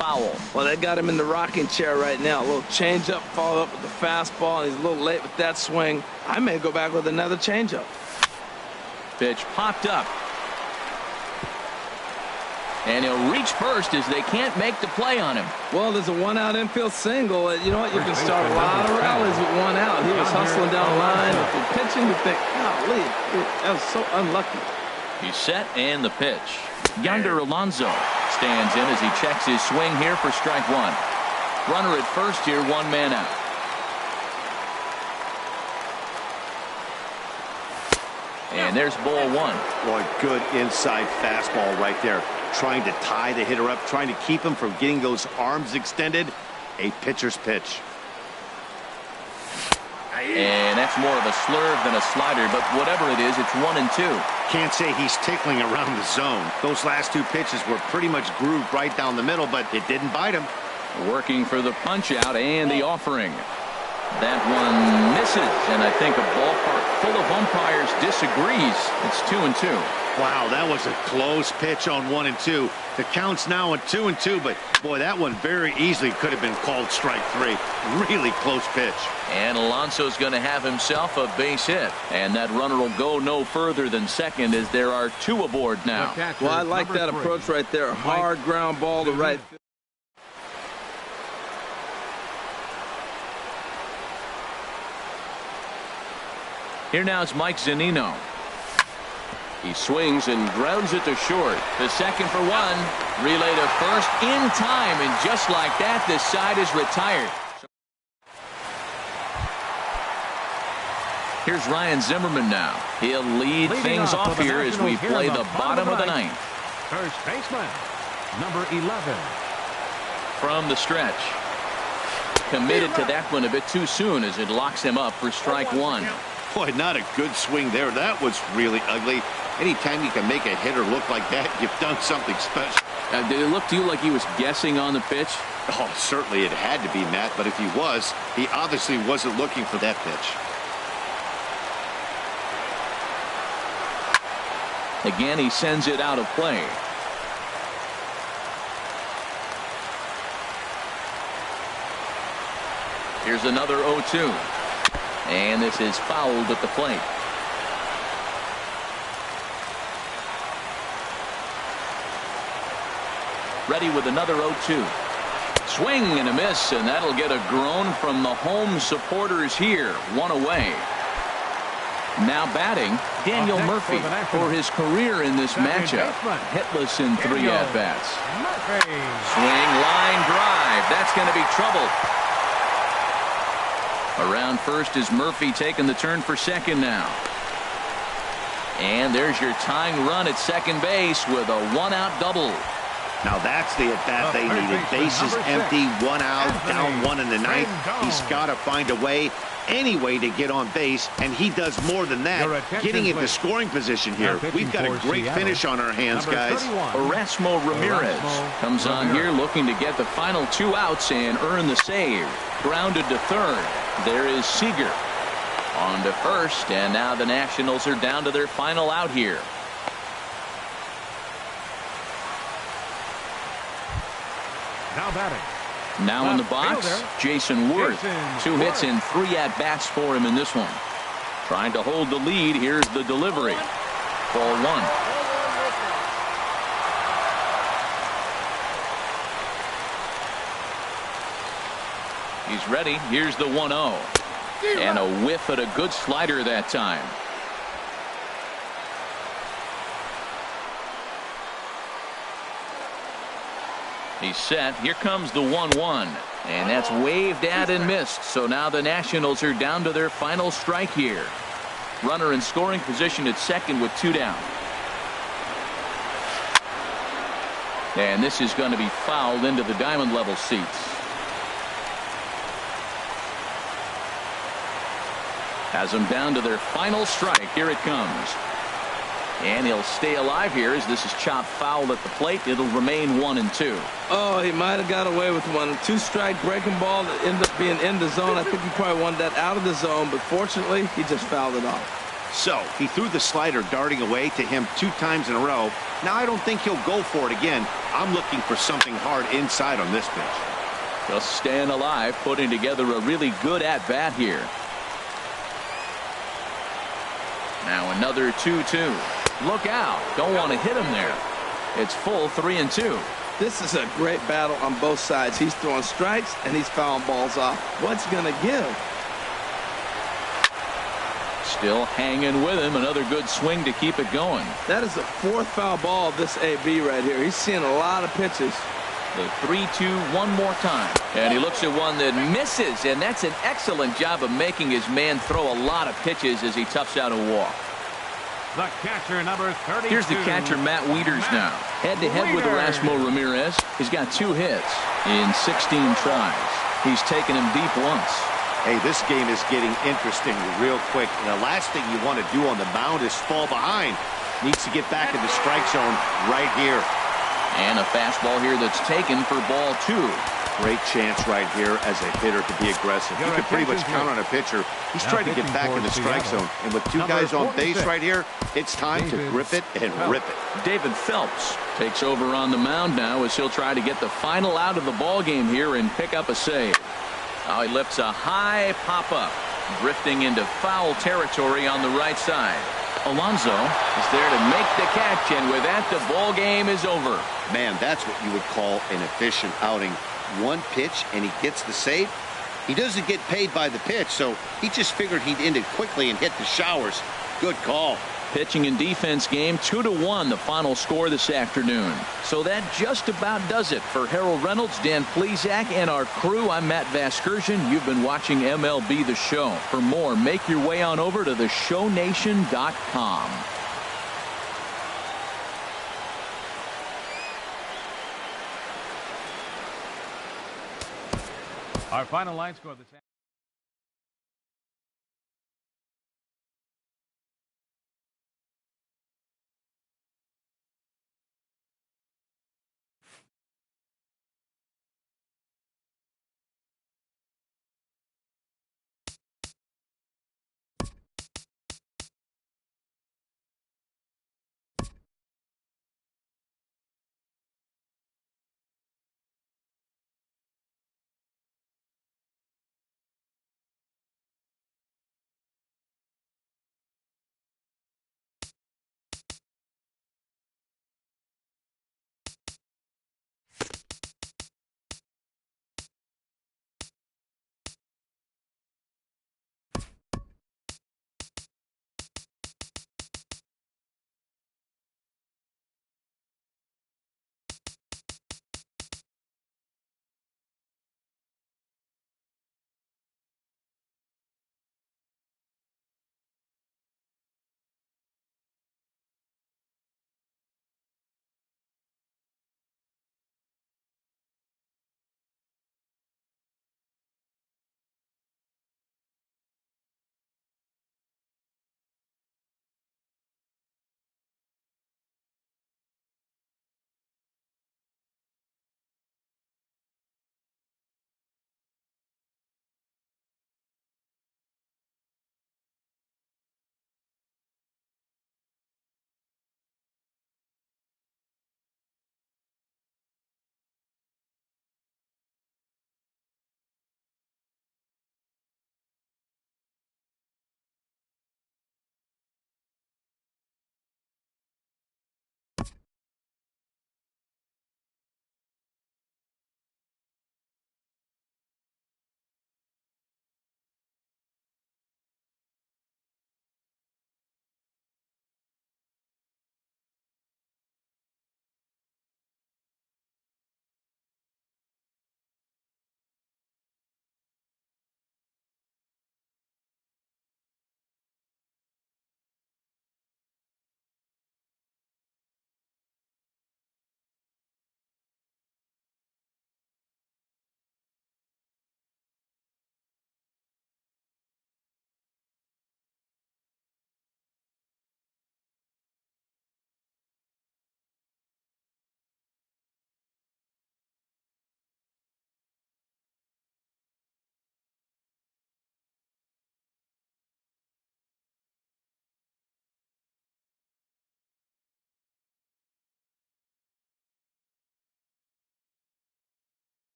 Foul. Well, they got him in the rocking chair right now. A little changeup, followed up with the fastball. He's a little late with that swing. I may go back with another changeup. Pitch popped up. And he'll reach first as they can't make the play on him. Well, there's a 1-out infield single. You know what? You can start a lot of rallies with 1 out. He was hustling down the line. If you're pitching, you think, golly, that was so unlucky. He's set and the pitch. Yonder Alonso stands in as he checks his swing here for strike 1. Runner at first here, 1 man out. And there's ball 1. Boy, good inside fastball right there. Trying to tie the hitter up, trying to keep him from getting those arms extended. A pitcher's pitch. And that's more of a slurve than a slider, but whatever it is, it's 1-2. Can't say he's tickling around the zone. Those last 2 pitches were pretty much grooved right down the middle, but it didn't bite him. Working for the punch out and the offering. That one misses, and I think a ballpark full of umpires disagrees. It's 2-2. Wow, that was a close pitch on 1-2. The count's now at 2-2, but boy, that one very easily could have been called strike 3. Really close pitch. And Alonso's going to have himself a base hit, and that runner will go no further than second as there are 2 aboard now. Well, I like that approach right there. Hard ground ball to right field. Here now is Mike Zunino. He swings and grounds it to short. The second for 1. Relay to first in time, and just like that, this side is retired. Here's Ryan Zimmerman now. He'll lead things off here as we play the bottom of the 9th. First baseman, number 11. From the stretch. Committed to that one a bit too soon as it locks him up for strike 1. Boy, not a good swing there. That was really ugly. Anytime you can make a hitter look like that, you've done something special. Did it look to you like he was guessing on the pitch? Oh, certainly it had to be, Matt, but if he was, he obviously wasn't looking for that pitch. Again, he sends it out of play. Here's another 0-2. And this is fouled at the plate. Ready with another 0-2. Swing and a miss, and that'll get a groan from the home supporters here. One away. Now batting, Daniel Murphy for his career in this matchup. Hitless in 3 at-bats. Swing, line drive. That's going to be trouble. Around first is Murphy taking the turn for second now. And there's your tying run at second base with a 1-out double. Now that's the at-bat they needed. Bases empty, 1 out, down 1 in the ninth. He's got to find a way, any way to get on base, and he does more than that, getting into scoring position here. We've got a great finish on our hands, guys. Erasmo Ramirez comes on here looking to get the final 2 outs and earn the save. Grounded to third. There is Seager on to first, and now the Nationals are down to their final out here. Now batting. Now in the box, Jason Worth. 2 hits and 3 at-bats for him in this one. Trying to hold the lead. Here's the delivery. Ball 1. He's ready. Here's the 1-0. And a whiff at a good slider that time. He's set. Here comes the 1-1. And that's waved at and missed. So now the Nationals are down to their final strike here. Runner in scoring position at second with 2 down. And this is going to be fouled into the diamond level seats. Has them down to their final strike. Here it comes. And he'll stay alive here as this is chopped foul at the plate. It'll remain 1-2. Oh, he might have got away with one. 2-strike breaking ball that ended up being in the zone. I think he probably wanted that out of the zone, but fortunately, he just fouled it off. So he threw the slider darting away to him 2 times in a row. Now I don't think he'll go for it again. I'm looking for something hard inside on this pitch. Just staying alive, putting together a really good at-bat here. Now another 2-2. Look out. Don't want to hit him there. It's full 3-2. This is a great battle on both sides. He's throwing strikes and he's fouling balls off. What's going to give? Still hanging with him. Another good swing to keep it going. That is the 4th foul ball of this AB right here. He's seeing a lot of pitches. The 3-2 one more time. And he looks at one that misses. And that's an excellent job of making his man throw a lot of pitches as he toughs out a walk. The catcher, number 32. Here's the catcher, Matt Wieters now. Head-to-head with Erasmo Ramirez. He's got 2 hits in 16 tries. He's taken him deep once. Hey, this game is getting interesting real quick. And the last thing you want to do on the mound is fall behind. Needs to get back in the strike zone right here. And a fastball here that's taken for ball 2. Great chance right here as a hitter to be aggressive. You can pretty much count on a pitcher. He's trying to get back in the strike zone. And with 2 guys on base right here, it's time to grip it and rip it. David Phelps takes over on the mound now as he'll try to get the final out of the ball game here and pick up a save. Now he lifts a high pop-up, drifting into foul territory on the right side. Alonso is there to make the catch, and with that, the ball game is over. Man, that's what you would call an efficient outing. 1 pitch, and he gets the save. He doesn't get paid by the pitch, so he just figured he'd end it quickly and hit the showers. Good call. Pitching and defense game 2-1 the final score this afternoon. So that just about does it for Harold Reynolds, Dan Plesac, and our crew. I'm Matt Vasgersian. You've been watching MLB The Show. For more, make your way on over to theshownation.com. Our final line score this afternoon.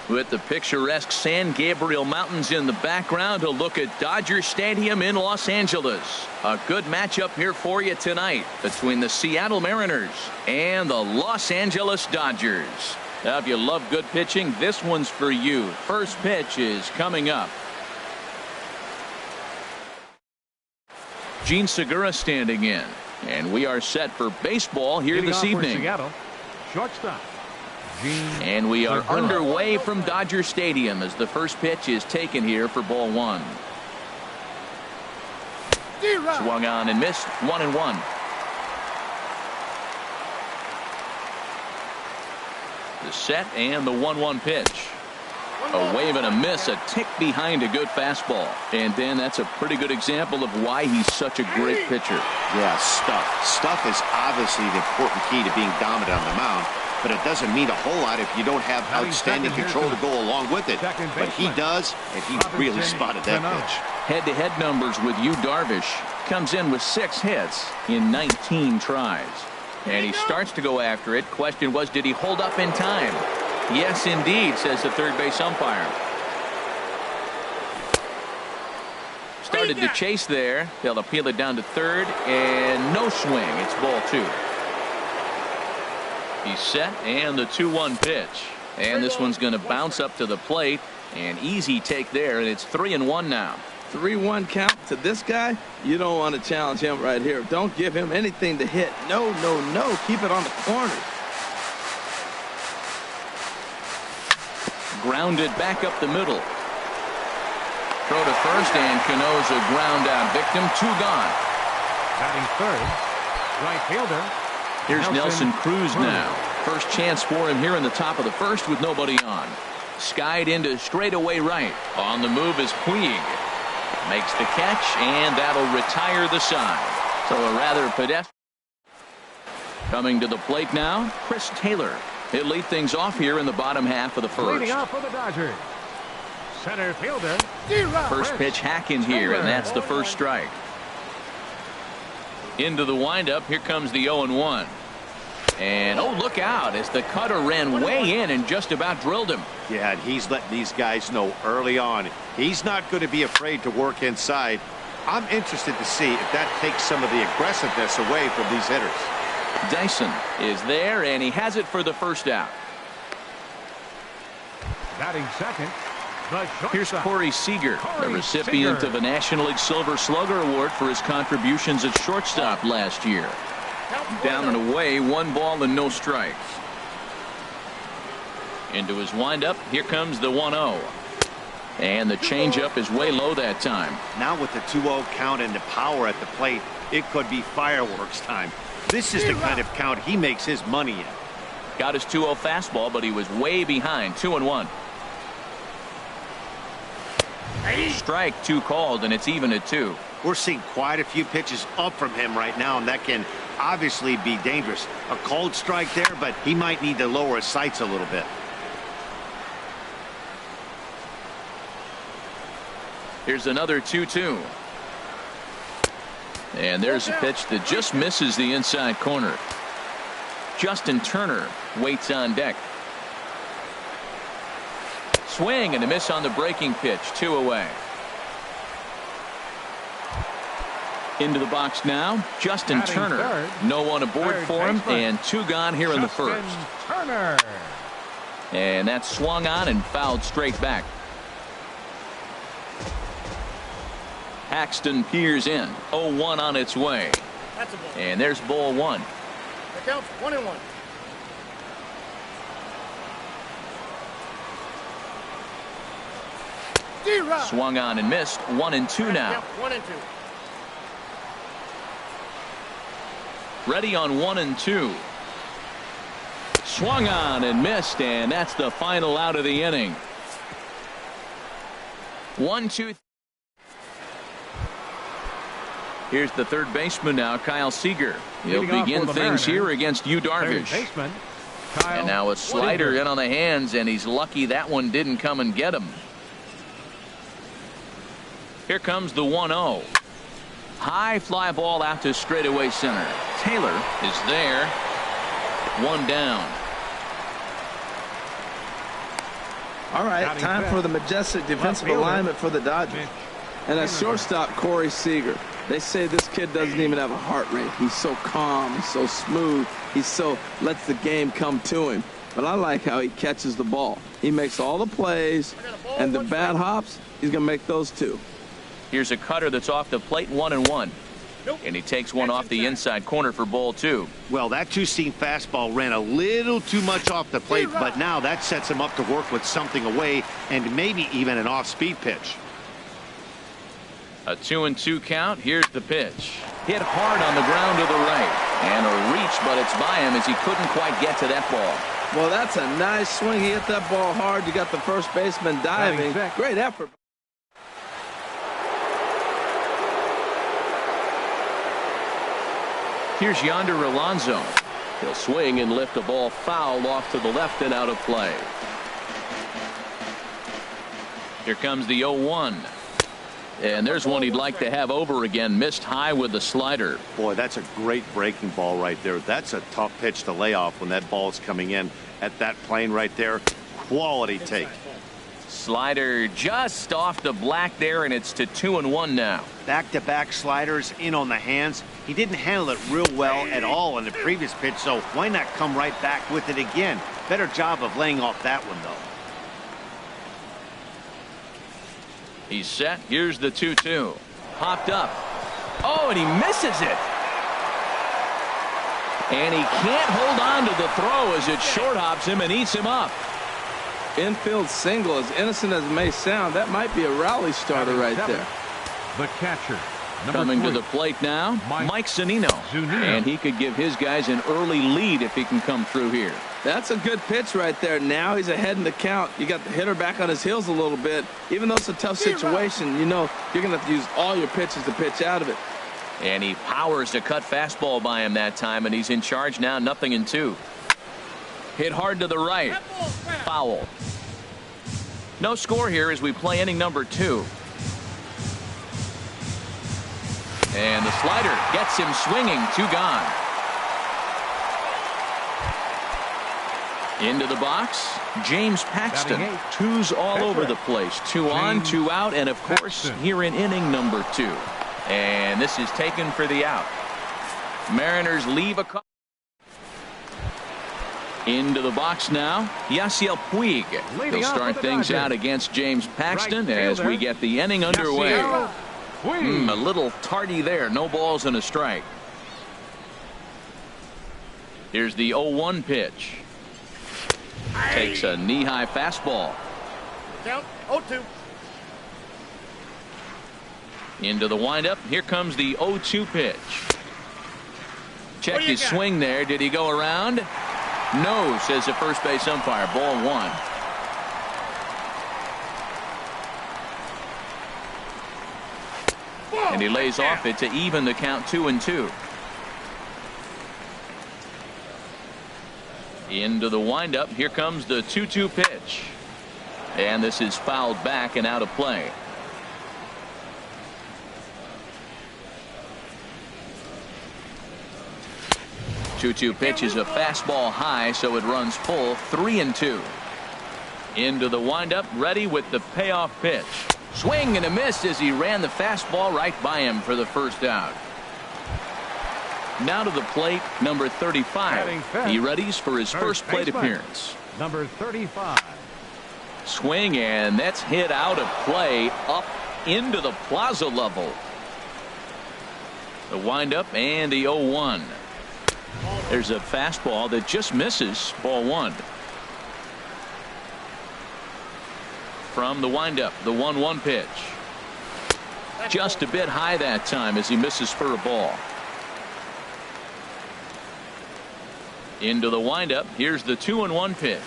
With the picturesque San Gabriel Mountains in the background, a look at Dodger Stadium in Los Angeles. A good matchup here for you tonight between the Seattle Mariners and the Los Angeles Dodgers. Now, if you love good pitching, this one's for you. First pitch is coming up. Gene Segura standing in. And we are set for baseball here this evening. Seattle, shortstop. And we are underway from Dodger Stadium as the first pitch is taken here for ball one. Swung on and missed. 1-1. The set and the 1-1 pitch. A wave and a miss, a tick behind a good fastball. And then that's a pretty good example of why he's such a great pitcher. Yeah, stuff. Stuff is obviously the important key to being dominant on the mound, but it doesn't mean a whole lot if you don't have outstanding control to go along with it. But he does, and he really spotted that pitch. Head-to-head numbers with Yu Darvish. Comes in with 6 hits in 19 tries. And he starts to go after it. Question was, did he hold up in time? Yes, indeed, says the third base umpire. Started to chase there. They'll appeal it down to third, and no swing. It's ball 2. He's set, and the 2-1 pitch. And this one's going to bounce up to the plate. An easy take there, and it's 3-1 now. 3-1 count to this guy. You don't want to challenge him right here. Don't give him anything to hit. No, no, no. Keep it on the corner. Grounded back up the middle. Throw to first, and Cano's a ground out victim. 2 gone. Batting third, right fielder. Here's Nelson Cruz now. First chance for him here in the top of the first with nobody on. Skied into straightaway right. On the move is Puig. Makes the catch, and that'll retire the side. So a rather pedestrian. Coming to the plate now, Chris Taylor. He'll lead things off here in the bottom half of the first. Leading off for the Dodgers, center fielder. First pitch hack in here, and that's the first strike. Into the windup, here comes the 0-1. And oh, look out as the cutter ran way in and just about drilled him. Yeah, and he's letting these guys know early on he's not going to be afraid to work inside. I'm interested to see if that takes some of the aggressiveness away from these hitters. Dyson is there, and he has it for the first out. Batting second, the shortstop. Here's Corey Seager, the recipient of a National League Silver Slugger Award for his contributions at shortstop last year. Down and away, 1 ball and no strikes. Into his windup, here comes the 1-0. And the changeup is way low that time. Now with the 2-0 count and the power at the plate, it could be fireworks time. This is the kind of count he makes his money in. Got his 2-0 fastball, but he was way behind. 2-1. Strike 2 called, and it's even at 2. We're seeing quite a few pitches up from him right now, and that can obviously be dangerous. A cold strike there, but he might need to lower his sights a little bit. Here's another 2-2. And there's a pitch that just misses the inside corner. Justin Turner waits on deck. Swing and a miss on the breaking pitch. 2 away. Into the box now, Justin Turner. Third, no one aboard for him, and 2 gone here in the first. Turner. And that's swung on and fouled straight back. Paxton peers in. 0-1 on its way. That's a ball. And there's ball 1. The count's 1-1. Swung on and missed. 1-2 now. 1-2. Ready on 1-2. Swung on and missed, and that's the final out of the inning. 1-2. Here's the third baseman now, Kyle Seager. He'll begin things here against Yu Darvish. And now a slider in on the hands, and he's lucky that one didn't come and get him. Here comes the 1-0. High fly ball out to straightaway center. Taylor is there. 1 down. All right, time for the majestic defensive alignment for the Dodgers. And at shortstop, Corey Seager. They say this kid doesn't even have a heart rate. He's so calm, he's so smooth, lets the game come to him. But I like how he catches the ball. He makes all the plays, and the bad hops, he's going to make those too. Here's a cutter that's off the plate, 1-1. And he takes one off the inside corner for ball 2. Well, that two-seam fastball ran a little too much off the plate, but now that sets him up to work with something away and maybe even an off-speed pitch. A 2-2 count. Here's the pitch. Hit hard on the ground to the right. And a reach, but it's by him as he couldn't quite get to that ball. Well, that's a nice swing. He hit that ball hard. You got the first baseman diving. Great effort. Here's Yonder Alonso. He'll swing and lift a ball foul off to the left and out of play. Here comes the 0-1. And there's one he'd like to have over again. Missed high with the slider. Boy, that's a great breaking ball right there. That's a tough pitch to lay off when that ball is coming in at that plane right there. Quality take. Slider just off the black there, and it's to 2-1 now. Back-to-back sliders in on the hands. He didn't handle it real well at all in the previous pitch, so why not come right back with it again? Better job of laying off that one, though. He's set. Here's the 2-2. Popped up. Oh, and he misses it. And he can't hold on to the throw as it short hops him and eats him up. Infield single, as innocent as it may sound, that might be a rally starter right there. The catcher. Coming to the plate now, Mike Zunino. And he could give his guys an early lead if he can come through here. That's a good pitch right there. Now he's ahead in the count. You got the hitter back on his heels a little bit. Even though it's a tough situation, you know you're going to have to use all your pitches to pitch out of it. And he powers to cut fastball by him that time, and he's in charge now, 0-2. Hit hard to the right. Foul. No score here as we play inning number 2. And the slider gets him swinging. 2 gone. Into the box, James Paxton. 2s all over the place. 2 on, 2 out, and of course here in inning number 2. And this is taken for the out. Mariners leave a call. Into the box now, Yasiel Puig. He'll start things out against James Paxton as we get the inning underway. A little tardy there. No balls and a strike. Here's the 0-1 pitch. Takes a knee-high fastball. Count 0-2. Into the windup. Here comes the 0-2 pitch. Check his swing there. Did he go around? No, says the first base umpire. Ball 1. And he lays off it to even the count 2-2. Into the windup. Here comes the 2-2 pitch. And this is fouled back and out of play. Two-two pitch is a fastball high, so it runs full. 3-2. Into the windup, ready with the payoff pitch. Swing and a miss as he ran the fastball right by him for the first out. Now to the plate, number 35. He readies for his first plate appearance. Number 35. Swing, and that's hit out of play up into the plaza level. The windup and the 0-1. There's a fastball that just misses. Ball 1. From the windup, the 1-1 pitch. Just a bit high that time as he misses for a ball. Into the windup. Here's the 2-1 pitch.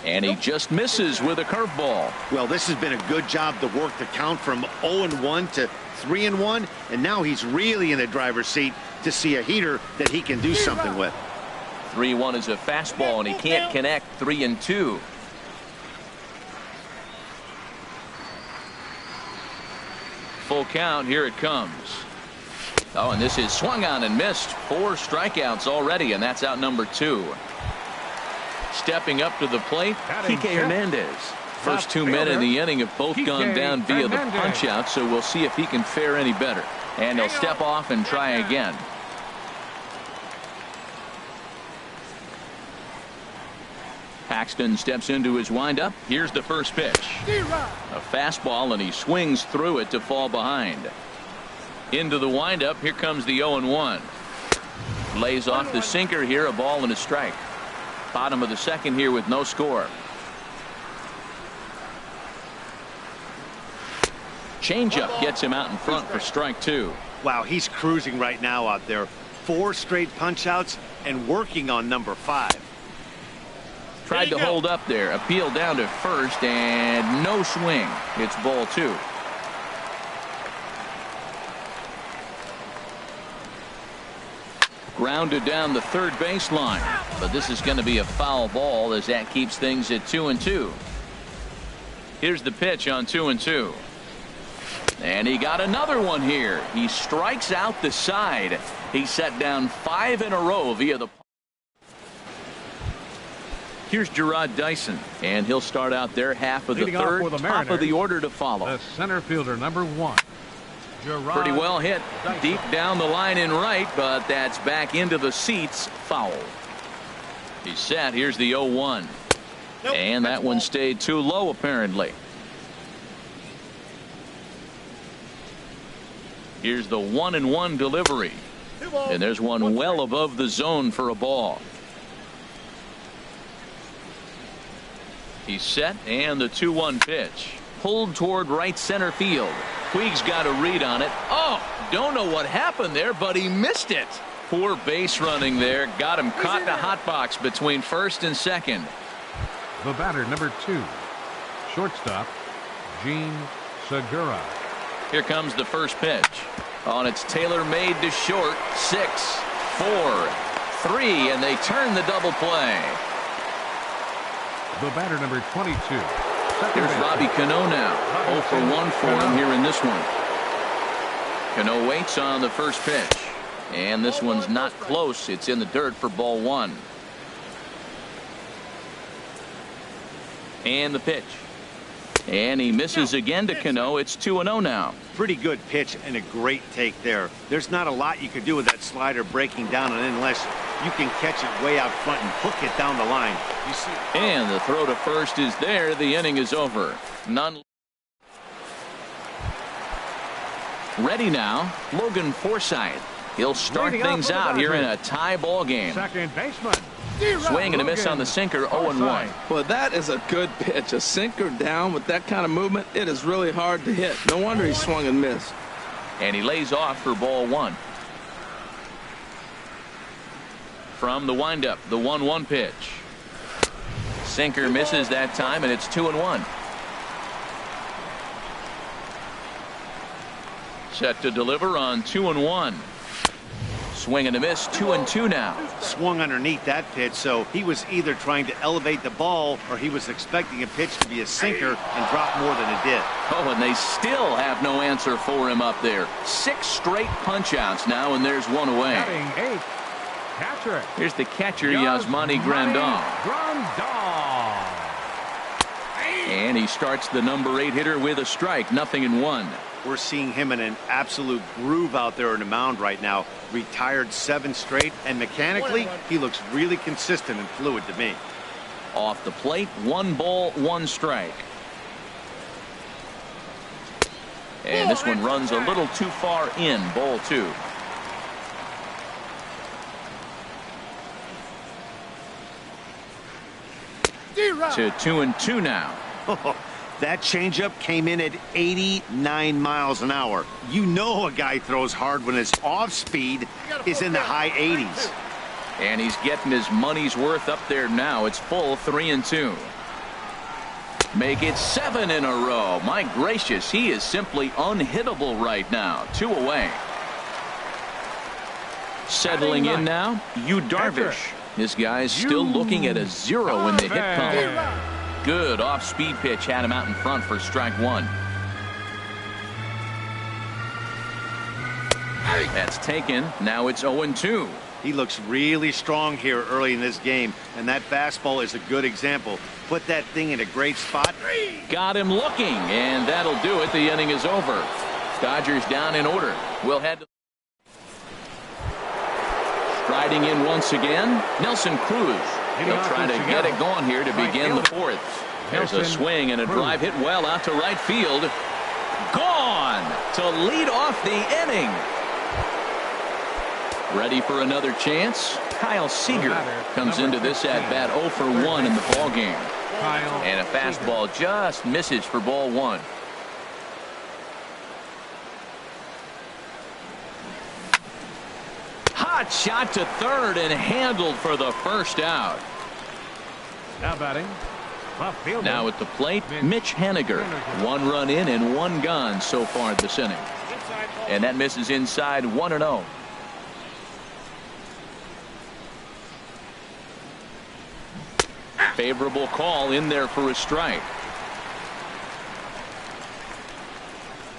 And he just misses with a curveball. Well, this has been a good job to work the count from 0-1 to 3-1. And now he's really in the driver's seat to see a heater that he can do something with. 3-1 is a fastball, and he can't connect. 3-2. Full count. Here it comes. Oh, and this is swung on and missed. 4 strikeouts already, and that's out number 2. Stepping up to the plate, Kike Hernandez. First 2 men in the inning have both gone down via the punch out, so we'll see if he can fare any better. And he'll step off and try again. Paxton steps into his windup. Here's the first pitch. A fastball, and he swings through it to fall behind. Into the windup. Here comes the 0-1. Lays off the sinker here. A ball and a strike. Bottom of the second here with no score. Changeup gets him out in front for strike 2. Wow, he's cruising right now out there. 4 straight punch outs and working on number 5. Tried to hold up there. Appeal down to first and no swing. It's ball 2. Grounded down the third baseline, but this is going to be a foul ball as that keeps things at 2-2. Here's the pitch on 2-2. And he got another one here. He strikes out the side. He set down 5 in a row via the. Here's Gerard Dyson, and he'll start out there half of the third, top of the order to follow. The center fielder, number 1. Gerard Pretty well hit Dyson. deep down the line in right, but that's back into the seats, foul. He's set. Here's the 0-1. And that one stayed too low apparently. Here's the 1-1 delivery. And there's one well above the zone for a ball. He's set, and the 2-1 pitch. Pulled toward right center field. Puig's got a read on it. Oh, don't know what happened there, but he missed it. Poor base running there. Got him caught in a hot box between first and second. The batter, number 2. Shortstop, Gene Segura. Here comes the first pitch. On its tailor-made to short. 6, 4, 3, and they turn the double play. The batter, number 22. Here's Robbie Cano now. 0 for 1 for him here in this one. Cano waits on the first pitch. And this one's not close. It's in the dirt for ball 1. And the pitch. And he misses again to Cano. It's 2-0 now. Pretty good pitch and a great take there. There's not a lot you could do with that slider breaking down unless you can catch it way out front and hook it down the line. You see. And the throw to first is there. The inning is over. None. Ready now, Logan Forsythe. He'll start things out here in a tie ball game. Second baseman. Swing and a miss on the sinker. 0-1. Well, that is a good pitch. A sinker down with that kind of movement, it is really hard to hit. No wonder he swung and missed. And he lays off for ball 1. From the windup, the 1-1 pitch. Sinker misses that time, and it's 2-1. Set to deliver on 2-1. Swing and a miss. 2-2 now. Swung underneath that pitch, so he was either trying to elevate the ball or he was expecting a pitch to be a sinker and drop more than it did. Oh, and they still have no answer for him up there. 6 straight punch outs now, and there's one away. Batting 8. Catcher. Here's the catcher, Yasmani Grandal. And he starts the number 8 hitter with a strike. 0-1. We're seeing him in an absolute groove out there in the mound right now. Retired 7 straight, and mechanically, he looks really consistent and fluid to me. Off the plate, 1 ball, 1 strike. And this one runs a little too far in. Ball 2. To 2-2 now. That changeup came in at 89 miles an hour. You know a guy throws hard when his off speed is in the high 80s. And he's getting his money's worth up there now. It's full 3-2. Make it 7 in a row. My gracious, he is simply unhittable right now. 2 away. Settling in now, Yu Darvish. This guy's still looking at a 0 in the hit column. Good off-speed pitch had him out in front for strike 1. That's taken. Now it's 0-2. He looks really strong here early in this game, and that fastball is a good example. Put that thing in a great spot. Got him looking, and that'll do it. The inning is over. Dodgers down in order. We'll head to striding in once again, Nelson Cruz. He'll try to get it going here to begin the fourth. There's a swing and a drive hit well out to right field. Gone to lead off the inning. Ready for another chance. Kyle Seager comes into this at bat 0 for 1 in the ball game. And a fastball just misses for ball 1. Hot shot to third and handled for the first out. Now batting. Now at the plate, Mitch Haniger. 1 run in and 1 gone so far this inning. And that misses inside 1-0. Favorable call in there for a strike.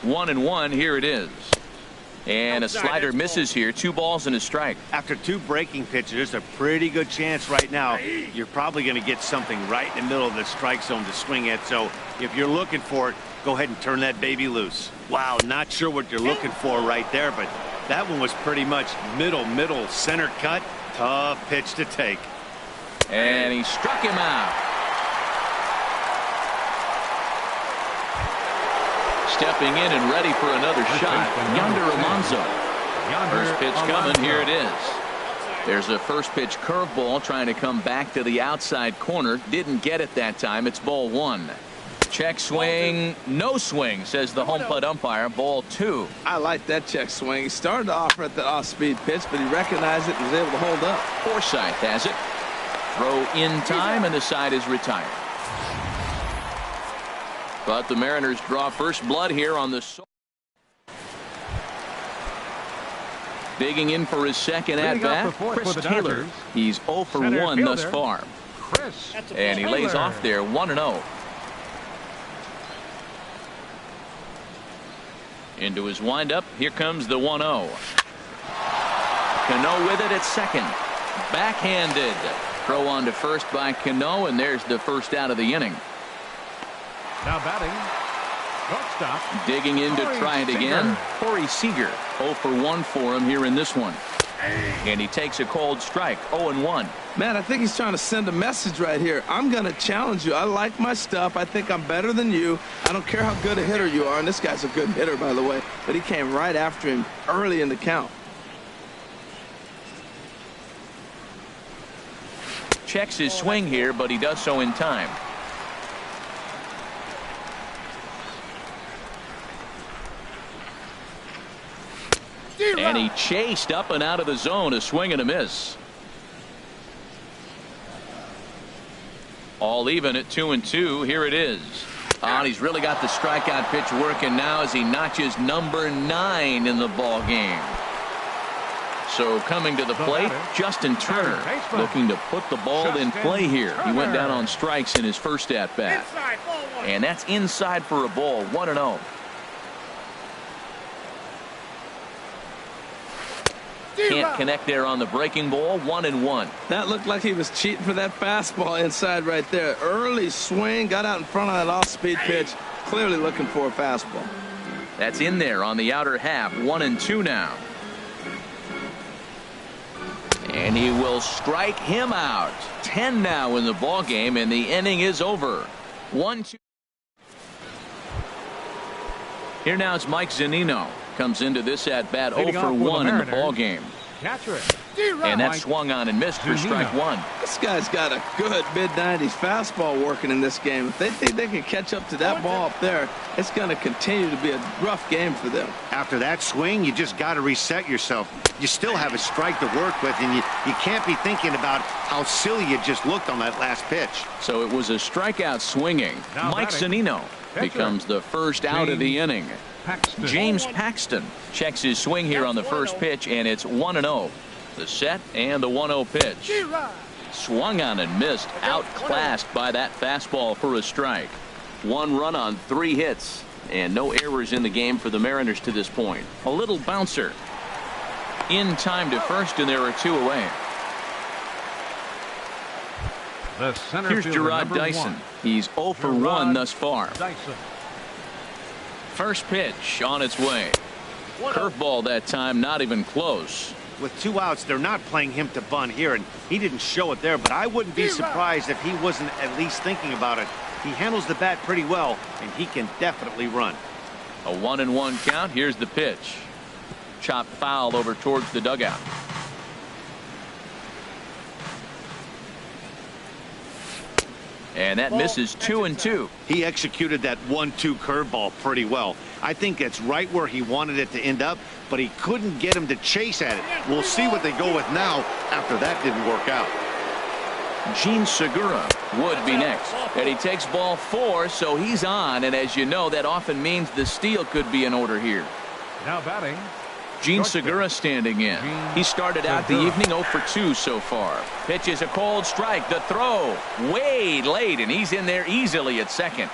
1-1. Here it is. And a slider misses here. 2 balls and a strike. After 2 breaking pitches, there's a pretty good chance right now you're probably going to get something right in the middle of the strike zone to swing at. So if you're looking for it, go ahead and turn that baby loose. Wow, not sure what you're looking for right there, but that one was pretty much middle center cut. Tough pitch to take. And he struck him out. Stepping in and ready for another shot, Yonder Alonso. First pitch coming, here it is. There's a first pitch curveball trying to come back to the outside corner. Didn't get it that time. It's ball 1. Check swing, no swing, says the home plate umpire. Ball 2. I like that check swing. He started off at the off-speed pitch, but he recognized it and was able to hold up. Forsythe has it. Throw in time, and the side is retired. But the Mariners draw first blood here on the. Digging in for his second at bat, Chris Taylor. He's 0 for 1 thus far. And he lays off there 1-0. Into his windup. Here comes the 1-0. Cano with it at second. Backhanded. Throw on to first by Cano, and there's the first out of the inning. Now batting. Shortstop. Digging in to try it again. Corey Seager. 0 for 1 for him here in this one. And he takes a cold strike. 0-1. Man, I think he's trying to send a message right here. I'm going to challenge you. I like my stuff. I think I'm better than you. I don't care how good a hitter you are. And this guy's a good hitter, by the way. But he came right after him early in the count. Checks his swing here, but he does so in time. And he chased up and out of the zone. A swing and a miss. All even at 2-2. Here it is. And he's really got the strikeout pitch working now as he notches number 9 in the ball game. So coming to the plate, Justin Turner looking to put the ball in play here. He went down on strikes in his first at bat. And that's inside for a ball. 1-0. Can't connect there on the breaking ball. 1-1. That looked like he was cheating for that fastball inside right there. Early swing, got out in front of that off-speed pitch. Clearly looking for a fastball. That's in there on the outer half. 1-2 now. And he will strike him out. 10 now in the ball game, and the inning is over. 1-2. Here now it's Mike Zunino. Comes into this at bat 0 for 1 in the ball game. And that swung on and missed for strike 1. This guy's got a good mid-90s fastball working in this game. If they think they can catch up to that ball up there, it's going to continue to be a rough game for them. After that swing, you just got to reset yourself. You still have a strike to work with, and you can't be thinking about how silly you just looked on that last pitch. So it was a strikeout swinging. Mike Zunino becomes the first out of the inning. James Paxton checks his swing here on the first pitch, and it's 1-0. The set and the 1-0 pitch. Swung on and missed. Outclassed by that fastball for a strike. 1 run on 3 hits, and no errors in the game for the Mariners to this point. A little bouncer. in time to first, and there are 2 away. The center Here's fielder, Gerard number Dyson. 1. He's 0 for 1 thus far. Dyson. First pitch on its way. Curveball that time, not even close. With 2 outs, they're not playing him to bunt here, and he didn't show it there, but I wouldn't be surprised if he wasn't at least thinking about it. He handles the bat pretty well, and he can definitely run. A 1-1 count. Here's the pitch. Chopped foul over towards the dugout. And that misses 2-2. He executed that 1-2 curveball pretty well. I think that's right where he wanted it to end up, but he couldn't get him to chase at it. We'll see what they go with now after that didn't work out. Gene Segura would be next. And he takes ball 4, so he's on. And as you know, that often means the steal could be in order here. Now batting, Gene Segura standing in. He started out the evening 0 for 2 so far. Pitches a cold strike. The throw way late, and he's in there easily at second.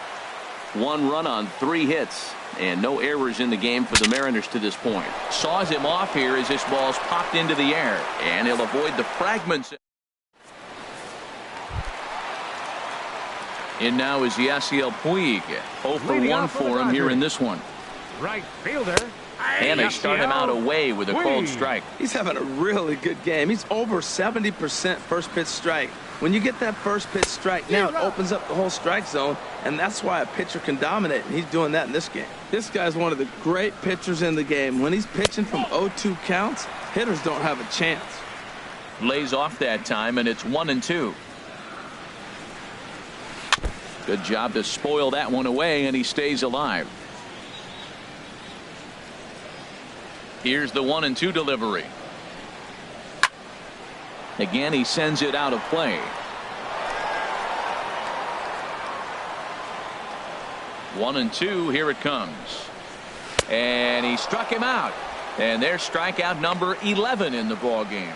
1 run on 3 hits, and no errors in the game for the Mariners to this point. Saws him off here as this ball's popped into the air, and he'll avoid the fragments. And now is Yasiel Puig. 0 for 1 for him here in this one. right fielder. And they start him out away with a cold strike. He's having a really good game. He's over 70% first pitch strike. When you get that first pitch strike, now it opens up the whole strike zone, and that's why a pitcher can dominate, and he's doing that in this game. This guy's one of the great pitchers in the game. When he's pitching from 0-2 counts, hitters don't have a chance. Lays off that time, and it's 1-2. Good job to spoil that one away, and he stays alive. Here's the 1-2 delivery. Again, he sends it out of play. 1-2. Here it comes. And he struck him out. And there's strikeout number 11 in the ball game.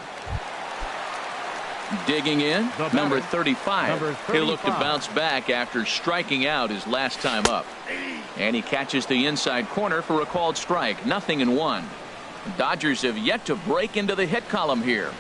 Digging in, number 35. He'll look to bounce back after striking out his last time up. And he catches the inside corner for a called strike. 0-1. Dodgers have yet to break into the hit column here.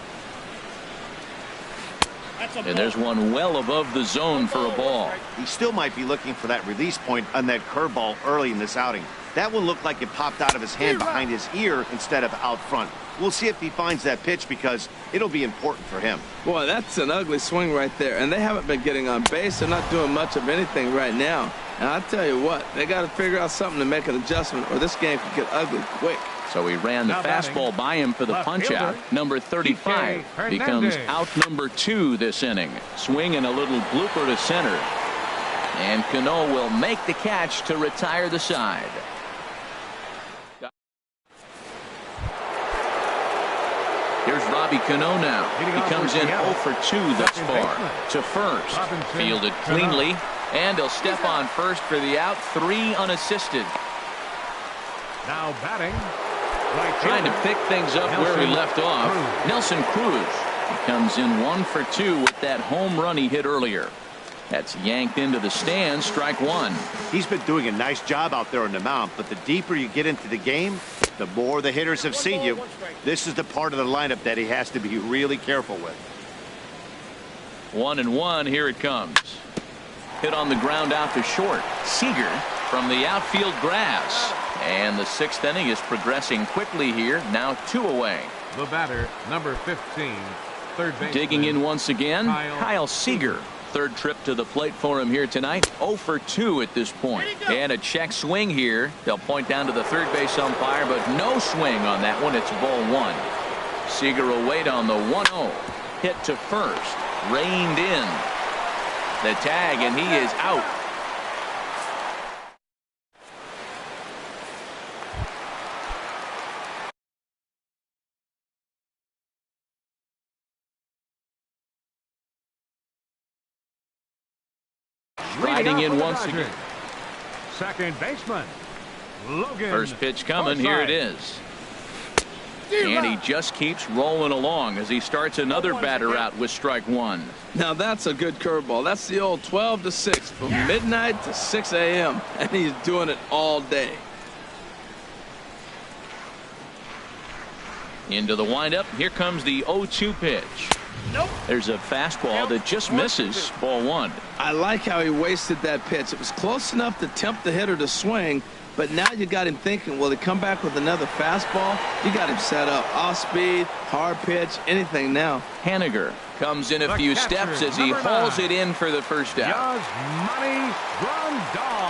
And there's one well above the zone for a ball. He still might be looking for that release point on that curveball early in this outing. That one looked like it popped out of his hand behind his ear instead of out front. We'll see if he finds that pitch because it'll be important for him. Boy, that's an ugly swing right there. And they haven't been getting on base. They're not doing much of anything right now. And I'll tell you what, they got to figure out something to make an adjustment or this game could get ugly quick. So he ran the fastball by him for the punch out. Number 35 becomes out number 2 this inning. Swing and a little blooper to center. And Cano will make the catch to retire the side. Here's Robbie Cano now. He comes in 0 for 2 thus far. To first. Fielded cleanly. And he'll step on first for the out. 3 unassisted. Now batting. Trying to pick things up where he left off. Nelson Cruz. He comes in 1 for 2 with that home run he hit earlier. That's yanked into the stands. Strike 1. He's been doing a nice job out there on the mound, but the deeper you get into the game, the more the hitters have seen you. This is the part of the lineup that he has to be really careful with. 1-1. Here it comes. Hit on the ground out to short. Seager from the outfield grass. And the 6th inning is progressing quickly here. Now 2 away. The batter, number 15, third base. Digging in once again, Kyle Seager. Third trip to the plate for him here tonight. 0 for 2 at this point. And a check swing here. They'll point down to the third base umpire, but no swing on that one. It's ball 1. Seager will wait on the 1-0. Hit to first. Reined in. The tag, and he is out. Riding in once again. Second baseman, Logan. First pitch coming. Here it is. And he just keeps rolling along as he starts another batter out with strike 1. Now that's a good curveball. That's the old 12 to 6 from midnight to 6 a.m. and he's doing it all day. Into the windup. Here comes the 0-2 pitch. Nope. There's a fastball that just misses. Ball one. I like how he wasted that pitch. It was close enough to tempt the hitter to swing, but now you got him thinking, will he come back with another fastball? You got him set up. Off speed, hard pitch, anything now. Haniger comes in a The few catcher, steps as he number hauls 9. it in for the first out. Yasmani Grandal.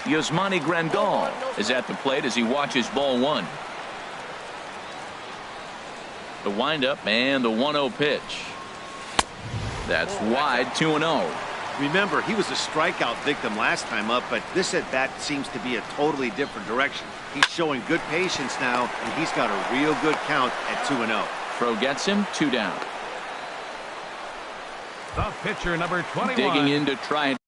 Yasmani Grandal is at the plate as he watches ball one. The windup and the 1-0 pitch. That's wide, 2-0. Remember, he was a strikeout victim last time up, but this at bat seems to be a totally different direction. He's showing good patience now, and he's got a real good count at 2-0. Throw gets him, 2 down. The pitcher, number 21. Digging in to try and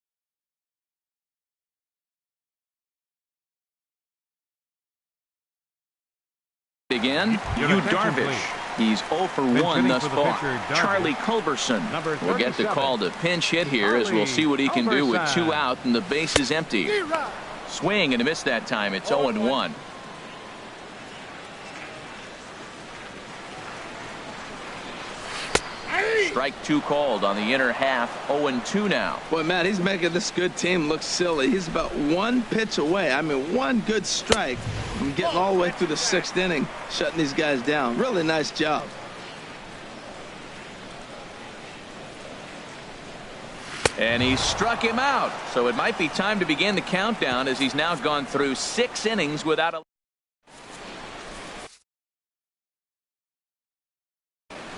again. Your Yu attention, Darvish. please. He's 0 for 1 hitting thus for the far. pitcher, Darvish. Charlie Culberson Number will get the 37. call to pinch hit here as we'll see what he can do with Culberson. 2 out and the base is empty. Swing and a miss that time. It's 0-1. Strike 2 called on the inner half. 0-2 now. Boy, Matt, he's making this good team look silly. He's about 1 pitch away. I mean, 1 good strike from getting all the way through the 6th inning, shutting these guys down. Really nice job. And he struck him out. So it might be time to begin the countdown as he's now gone through 6 innings without a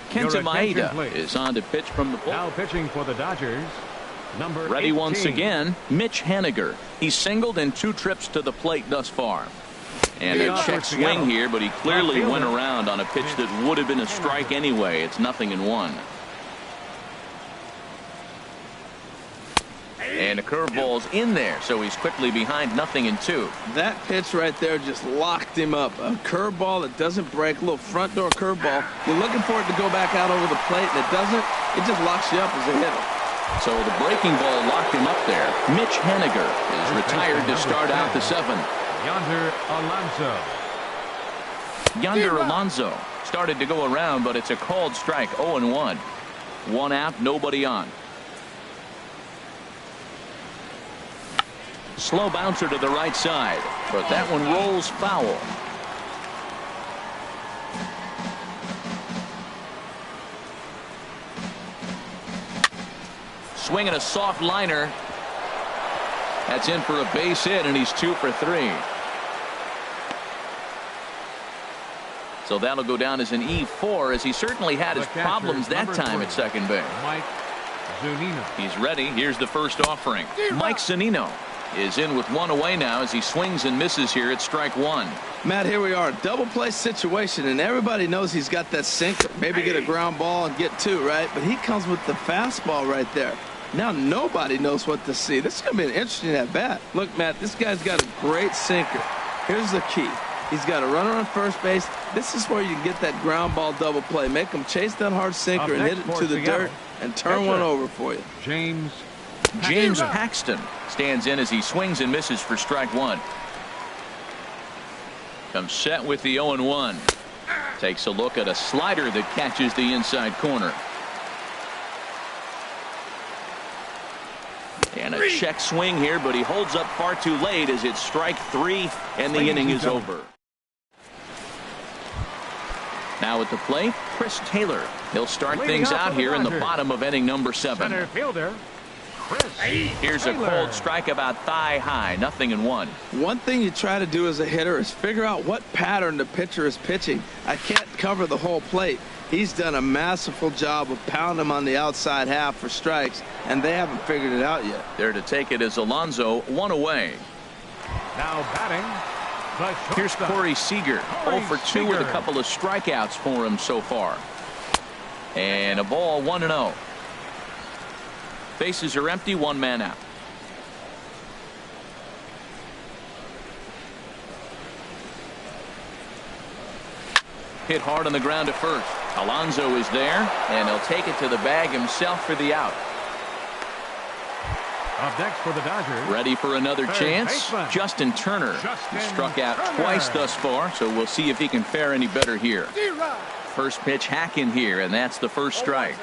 Kenta Maeda is on to pitch from the Now bullpen. pitching for the Dodgers, number Ready 18. once again, Mitch Haniger. He's singled in 2 trips to the plate thus far. And a check swing here, but he clearly went around on a pitch that would have been a strike anyway. It's 0-1. And a curveball's in there, so he's quickly behind 0-2. That pitch right there just locked him up. A curveball that doesn't break, a little front door curveball. You're looking for it to go back out over the plate, and it doesn't. It just locks you up as a hitter. So the breaking ball locked him up there. Mitch Haniger is retired to start out the 7th. Yonder Alonso. Yonder Alonso started to go around, but it's a called strike. 0-1. 1 out, nobody on. Slow bouncer to the right side, but that one rolls foul. Swinging a soft liner. That's in for a base hit, and he's 2 for 3. So that'll go down as an E4, as he certainly had his The catcher, problems that number time 3, at second base. Mike Zunino. He's ready. Here's the first offering. Mike Zunino is in with 1 away now as he swings and misses here at strike 1. Matt, here we are, double play situation, and everybody knows he's got that sinker. Maybe get a ground ball and get 2, right? But he comes with the fastball right there. Now nobody knows what to see. This is going to be an interesting at bat. Look, Matt, this guy's got a great sinker. Here's the key. He's got a runner on first base. This is where you can get that ground ball double play. Make him chase that hard sinker and hit it to the dirt and turn one over for you. James Paxton stands in as he swings and misses for strike 1. Comes set with the 0-1. Takes a look at a slider that catches the inside corner. And a check swing here, but he holds up far too late as it's strike 3 and the inning is over. Now at the plate, Chris Taylor. He'll start things out here in the bottom of inning number 7. Center fielder, Chris Here's a Taylor. cold strike about thigh high. 0-1. One thing you try to do as a hitter is figure out what pattern the pitcher is pitching. I can't cover the whole plate. He's done a masterful job of pounding him on the outside half for strikes, and they haven't figured it out yet. There to take it is Alonso, 1 away. Now batting, the Here's shortstop. Corey Seager, 0 for 2 with a couple of strikeouts for him so far. And a ball, 1-0. Bases are empty, 1 man out. Hit hard on the ground to first. Alonso is there, and he'll take it to the bag himself for the out. Up next for the Dodgers. Ready for another Third chance? baseman. Justin Turner. He struck out twice thus far, so we'll see if he can fare any better here. First pitch hacking here, and that's the first strike.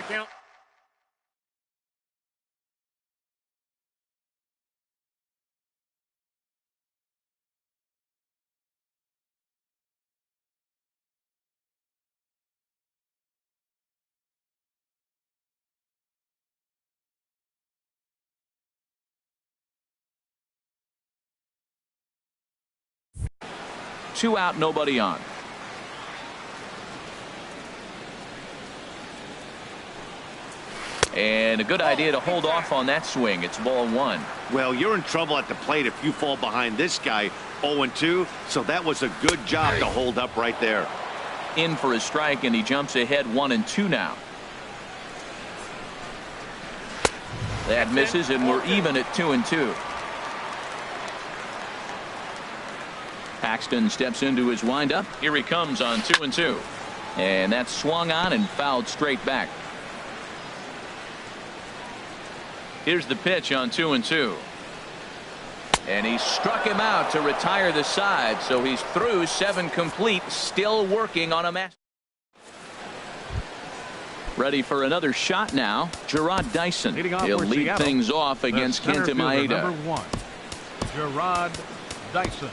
Two out, nobody on. And a good idea to hold off on that swing. It's ball one. Well, you're in trouble at the plate if you fall behind this guy 0-2, so that was a good job to hold up right there. In for a strike, and he jumps ahead 1-2 now. That misses, and we're even at 2-2. Paxton steps into his windup. Here he comes on 2-2. And that's swung on and fouled straight back. Here's the pitch on 2-2. And he struck him out to retire the side. So he's through 7 complete, still working on a match. Ready for another shot now. Gerard Dyson. He'll lead Seattle, things off against Kenta Maeda. Number 1, Gerard Dyson.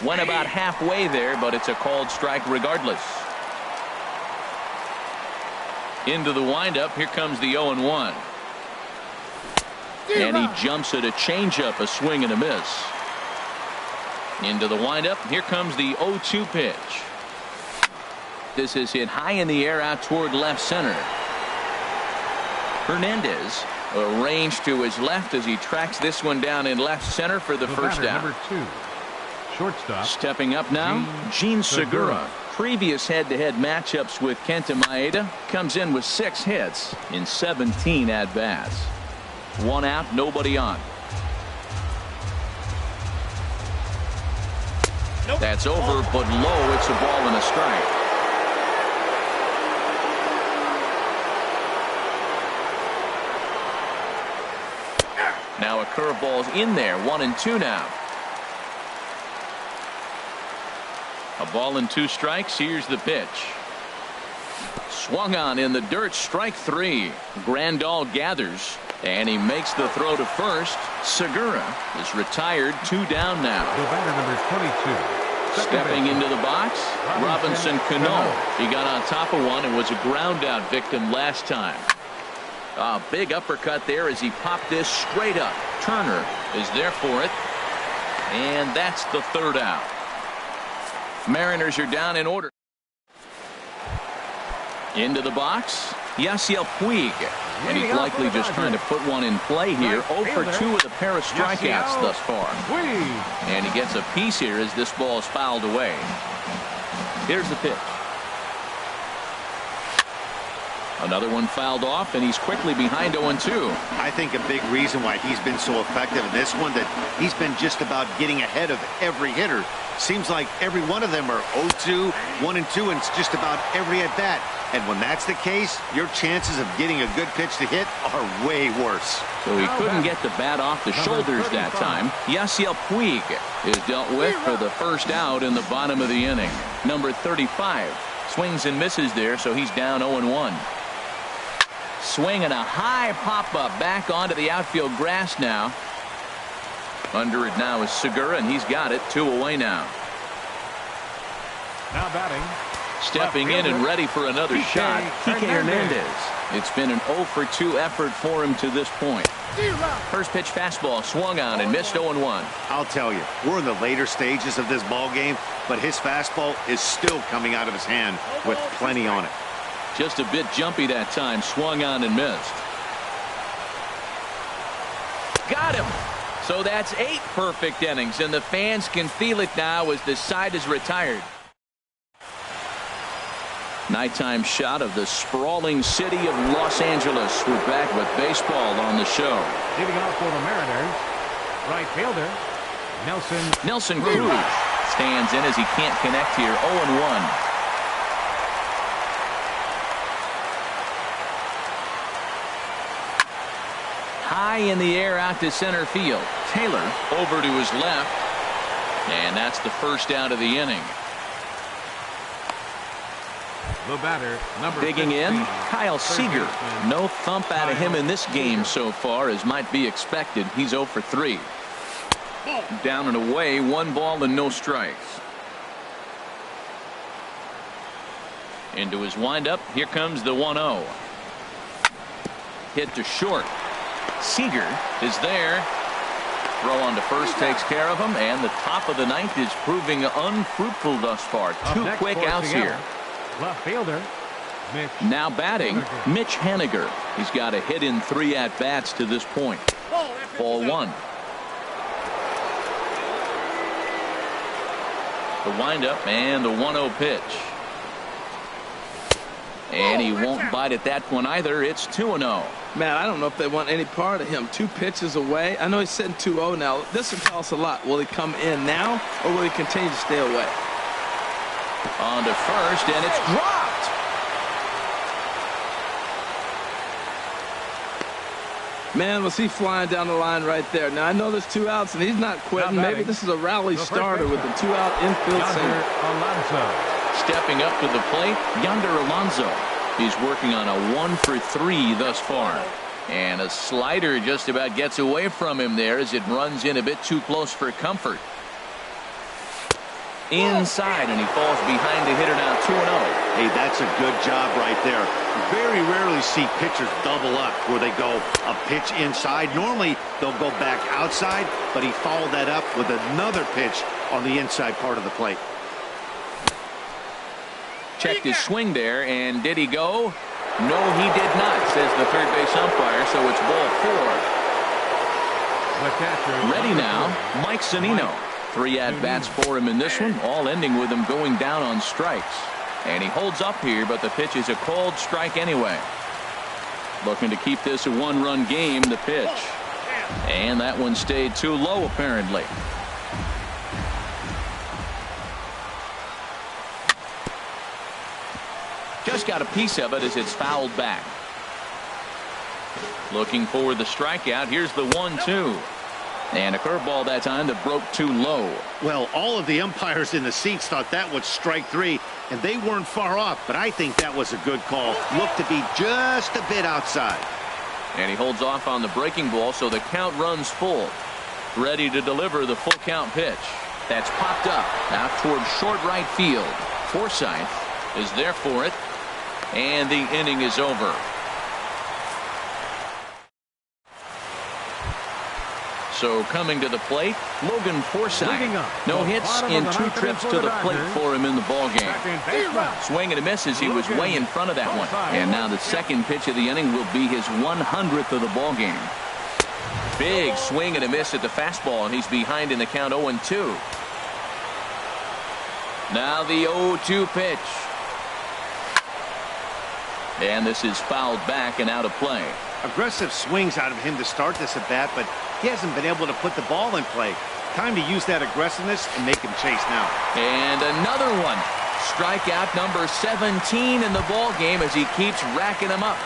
Went about halfway there, but it's a called strike regardless. Into the windup. Here comes the 0-1. And he jumps at a changeup, a swing and a miss. Into the windup. Here comes the 0-2 pitch. This is hit high in the air out toward left center. Hernandez arranged to his left as he tracks this one down in left center for the first down. Number 2, shortstop. Stepping up now, Gene Segura. Previous head-to-head matchups with Kenta Maeda, comes in with 6 hits in 17 at-bats. 1 out, nobody on. That's over, but low. It's a ball and a strike. Now a curveball's in there. 1-2 now. A ball and 2 strikes. Here's the pitch. Swung on in the dirt. Strike 3. Grandal gathers, and he makes the throw to first. Segura is retired. 2 down now. The batter, number 22. Stepping into the box, Robinson Cano. He got on top of one and was a ground out victim last time. A big uppercut there as he popped this straight up. Turner is there for it, and that's the 3rd out. Mariners are down in order. Into the box, Yasiel Puig. And he's likely just trying to put one in play here. 0 for 2 with a pair of strikeouts thus far. And he gets a piece here as this ball is fouled away. Here's the pitch. Another one fouled off, and he's quickly behind 0-2. I think a big reason why he's been so effective in this one, that he's been just about getting ahead of every hitter. Seems like every one of them are 0-2, 1-2, and it's just about every at bat. And when that's the case, your chances of getting a good pitch to hit are way worse. So he couldn't get the bat off the shoulders that time. Yasiel Puig is dealt with for the first out in the bottom of the inning. Number 35 swings and misses there, so he's down 0-1. Swing and a high pop-up back onto the outfield grass now. Under it now is Segura, and he's got it. 2 away now. Now batting. Stepping in and ready for another shot, Kike Hernandez. It's been an 0 for 2 effort for him to this point. First pitch fastball swung on and missed 0-1. I'll tell you, we're in the later stages of this ball game, but his fastball is still coming out of his hand with plenty on it. Just a bit jumpy that time. Swung on and missed. Got him. So that's 8 perfect innings, and the fans can feel it now as the side is retired. Nighttime shot of the sprawling city of Los Angeles. We're back with baseball on the show. Leading off for the Mariners, right fielder Nelson Cruz Stands in as he can't connect here. 0-1. High in the air out to center field. Taylor over to his left. And that's the first out of the inning. The batter, number Digging 15, in, Kyle Seager. baseman, No thump out of him in this game so far, as might be expected. He's 0 for 3. Down and away, 1 ball and no strikes. Into his windup, here comes the 1-0. Hit to short. Seager is there. Throw on to first takes care of him, and the top of the ninth is proving unfruitful thus far. Up 2 next quick for outs Seattle, here. left fielder, Mitch. Now batting, Haniger. Mitch Haniger. He's got a hit in 3 at-bats to this point. Ball 1. The windup and the 1-0 pitch. And he won't bite at that one either. It's 2-0. Man, I don't know if they want any part of him. 2 pitches away. I know he's sitting 2-0 now. This will tell us a lot. Will he come in now, or will he continue to stay away? On to first, and it's dropped. Man, was he flying down the line right there. Now, I know there's 2 outs, and he's not quitting. Not Maybe batting. this is a rally The first starter with the baseman, 2-out infield Yonder single. Alonso. Stepping up to the plate, Yonder Alonso. He's working on a 1 for 3 thus far. And a slider just about gets away from him there as it runs in a bit too close for comfort. Inside, and he falls behind the hitter now. 2-0. Hey, that's a good job right there. Very rarely see pitchers double up where they go a pitch inside. Normally they'll go back outside, but he followed that up with another pitch on the inside part of the plate. Checked his swing there, and did he go? No, he did not, says the third base umpire, so it's ball 4. The catcher, Ready number now, 4, Mike Zunino. 3 at-bats for him in this one, all ending with him going down on strikes. And he holds up here, but the pitch is a called strike anyway. Looking to keep this a 1-run game, the pitch. And that one stayed too low, apparently. Just got a piece of it as it's fouled back. Looking for the strikeout. Here's the 1-2. And a curveball that time that broke too low. Well, all of the umpires in the seats thought that was strike 3, and they weren't far off, but I think that was a good call. Looked to be just a bit outside. And he holds off on the breaking ball, so the count runs full. Ready to deliver the full count pitch. That's popped up out towards short right field. Forsythe is there for it, and the inning is over. So coming to the plate, Logan Forsythe. Leading up, No the hits bottom in of the 2 ninth trips inning to for the the plate Dodgers. for him in the ballgame. Second baseman, Swing and a miss as he was way in front of that one. And now the second pitch of the inning will be his 100th of the ballgame. Big swing and a miss at the fastball, and he's behind in the count 0-2. Now the 0-2 pitch. And this is fouled back and out of play. Aggressive swings out of him to start this at bat, but he hasn't been able to put the ball in play. Time to use that aggressiveness and make him chase now. And another one. Strikeout number 17 in the ball game as he keeps racking them up.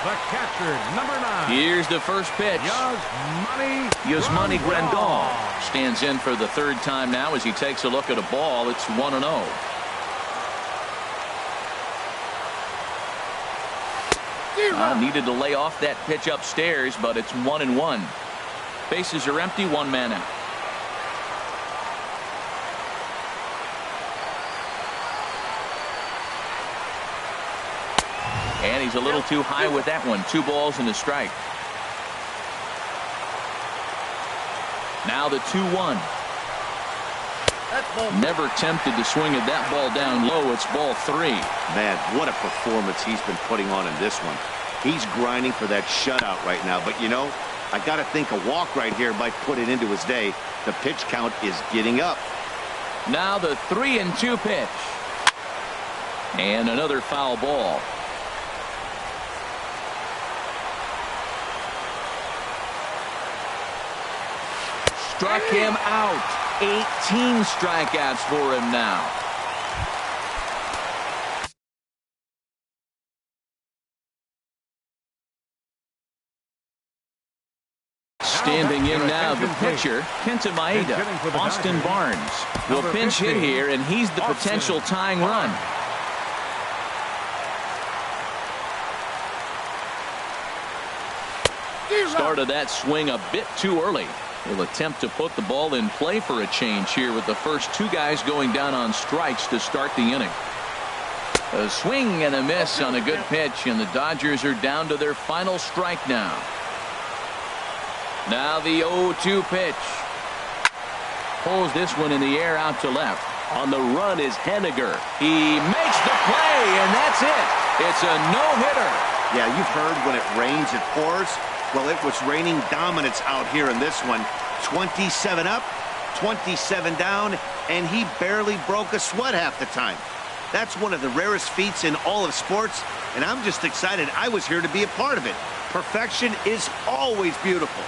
The catcher, number 9. Here's the first pitch. Yasmani Grandal stands in for the 3rd time now as he takes a look at a ball. It's 1-0. Needed to lay off that pitch upstairs, but it's 1-1. Bases are empty, 1 man out. And he's a little too high with that one. 2 balls and a strike. Now the 2-1. Never tempted to swing at that ball down low. It's ball 3. Man, what a performance he's been putting on in this one. He's grinding for that shutout right now. But, you know, I got to think a walk right here might put it into his day. The pitch count is getting up. Now the 3-2 pitch. And another foul ball. Struck him out. 18 strikeouts for him now. Standing in now, the pitcher, Kenta Maeda. Austin Barnes will pinch hit here, and he's the potential tying run. Started that swing a bit too early. He'll attempt to put the ball in play for a change here with the first two guys going down on strikes to start the inning. A swing and a miss on a good pitch, and the Dodgers are down to their final strike now. Now the 0-2 pitch. Pulls this one in the air out to left. On the run is Henniger. He makes the play, and that's it. It's a no-hitter. Yeah, you've heard when it rains, it pours. Well, it was raining dominance out here in this one. 27 up, 27 down, and he barely broke a sweat half the time. That's one of the rarest feats in all of sports, and I'm just excited I was here to be a part of it. Perfection is always beautiful.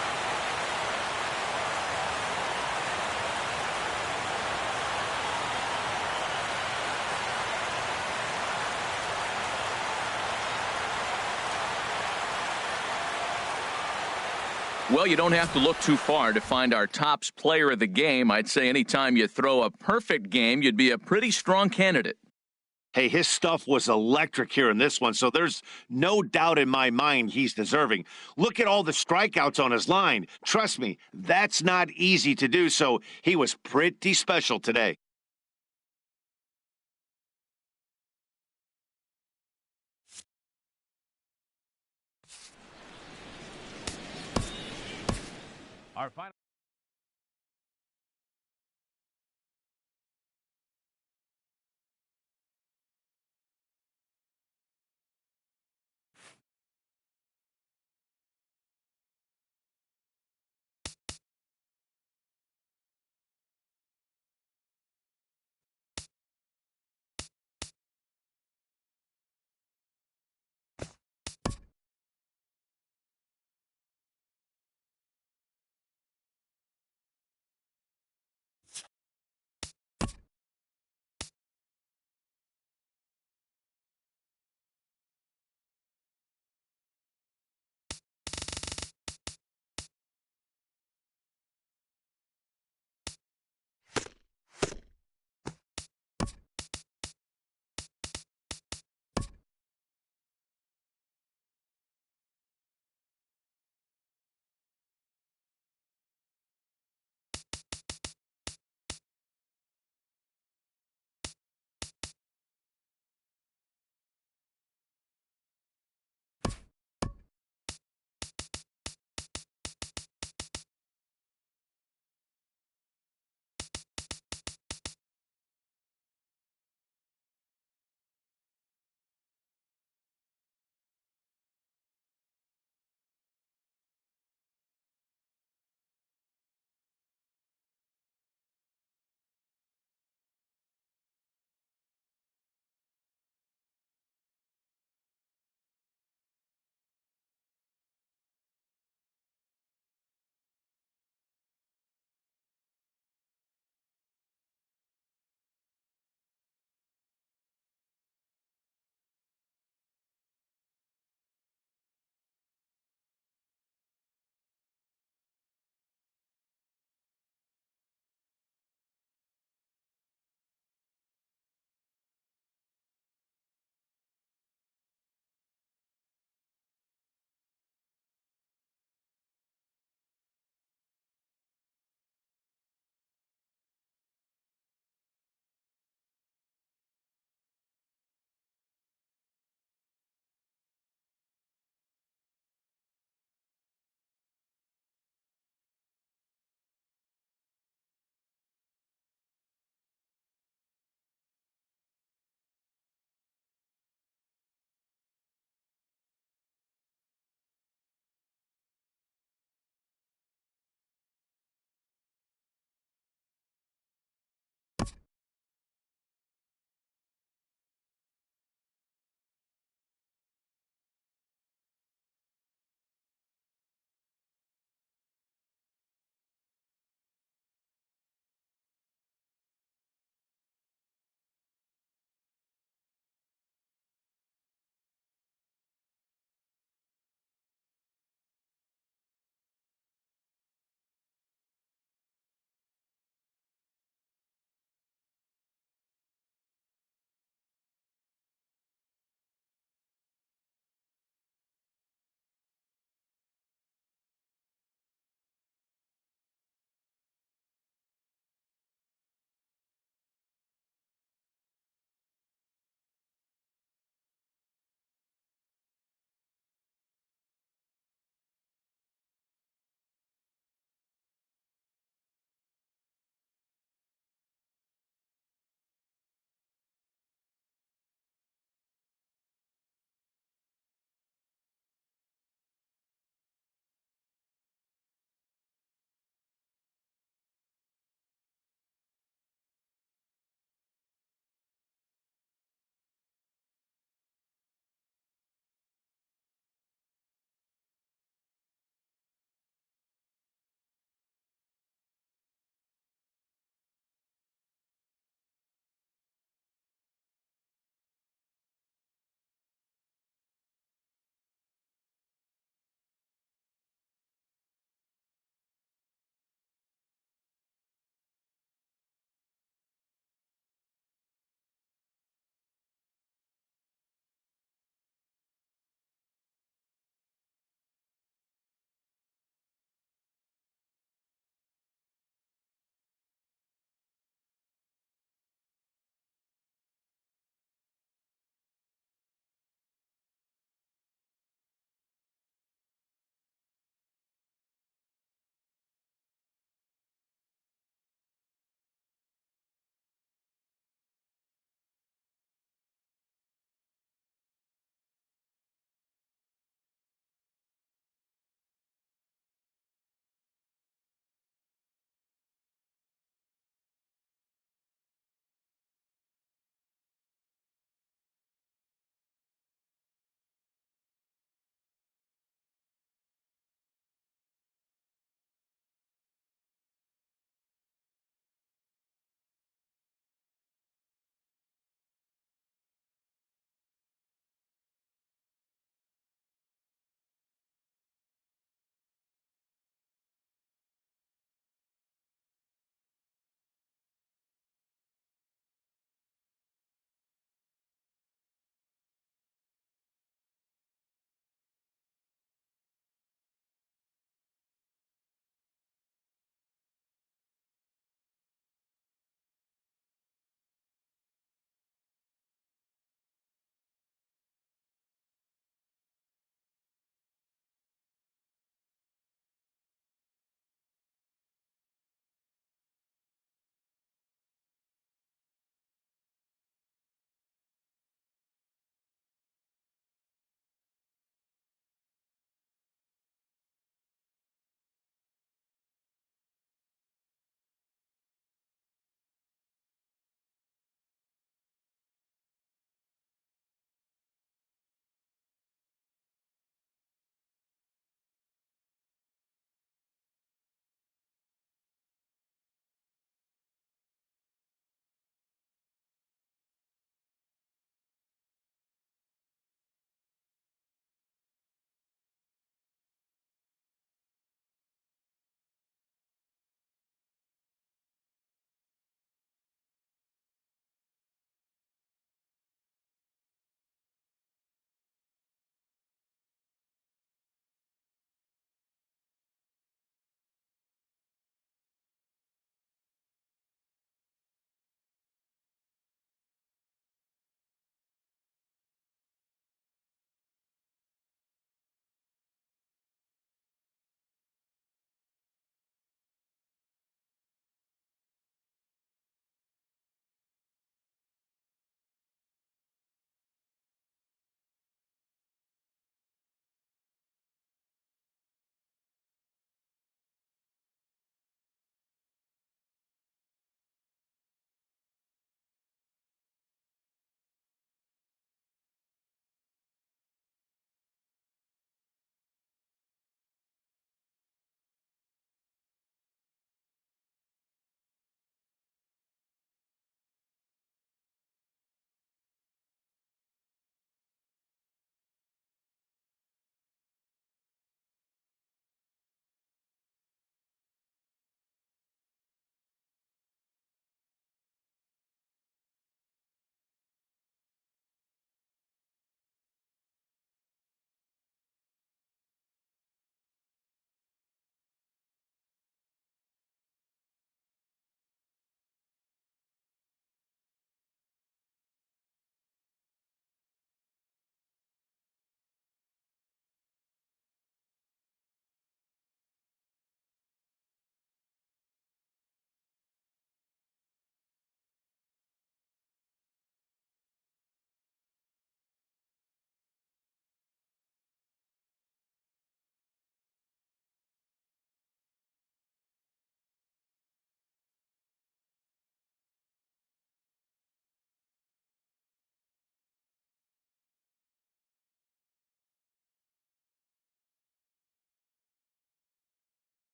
Well, you don't have to look too far to find our tops player of the game. I'd say anytime you throw a perfect game, you'd be a pretty strong candidate. Hey, his stuff was electric here in this one, so there's no doubt in my mind he's deserving. Look at all the strikeouts on his line. Trust me, that's not easy to do, so he was pretty special today. Our final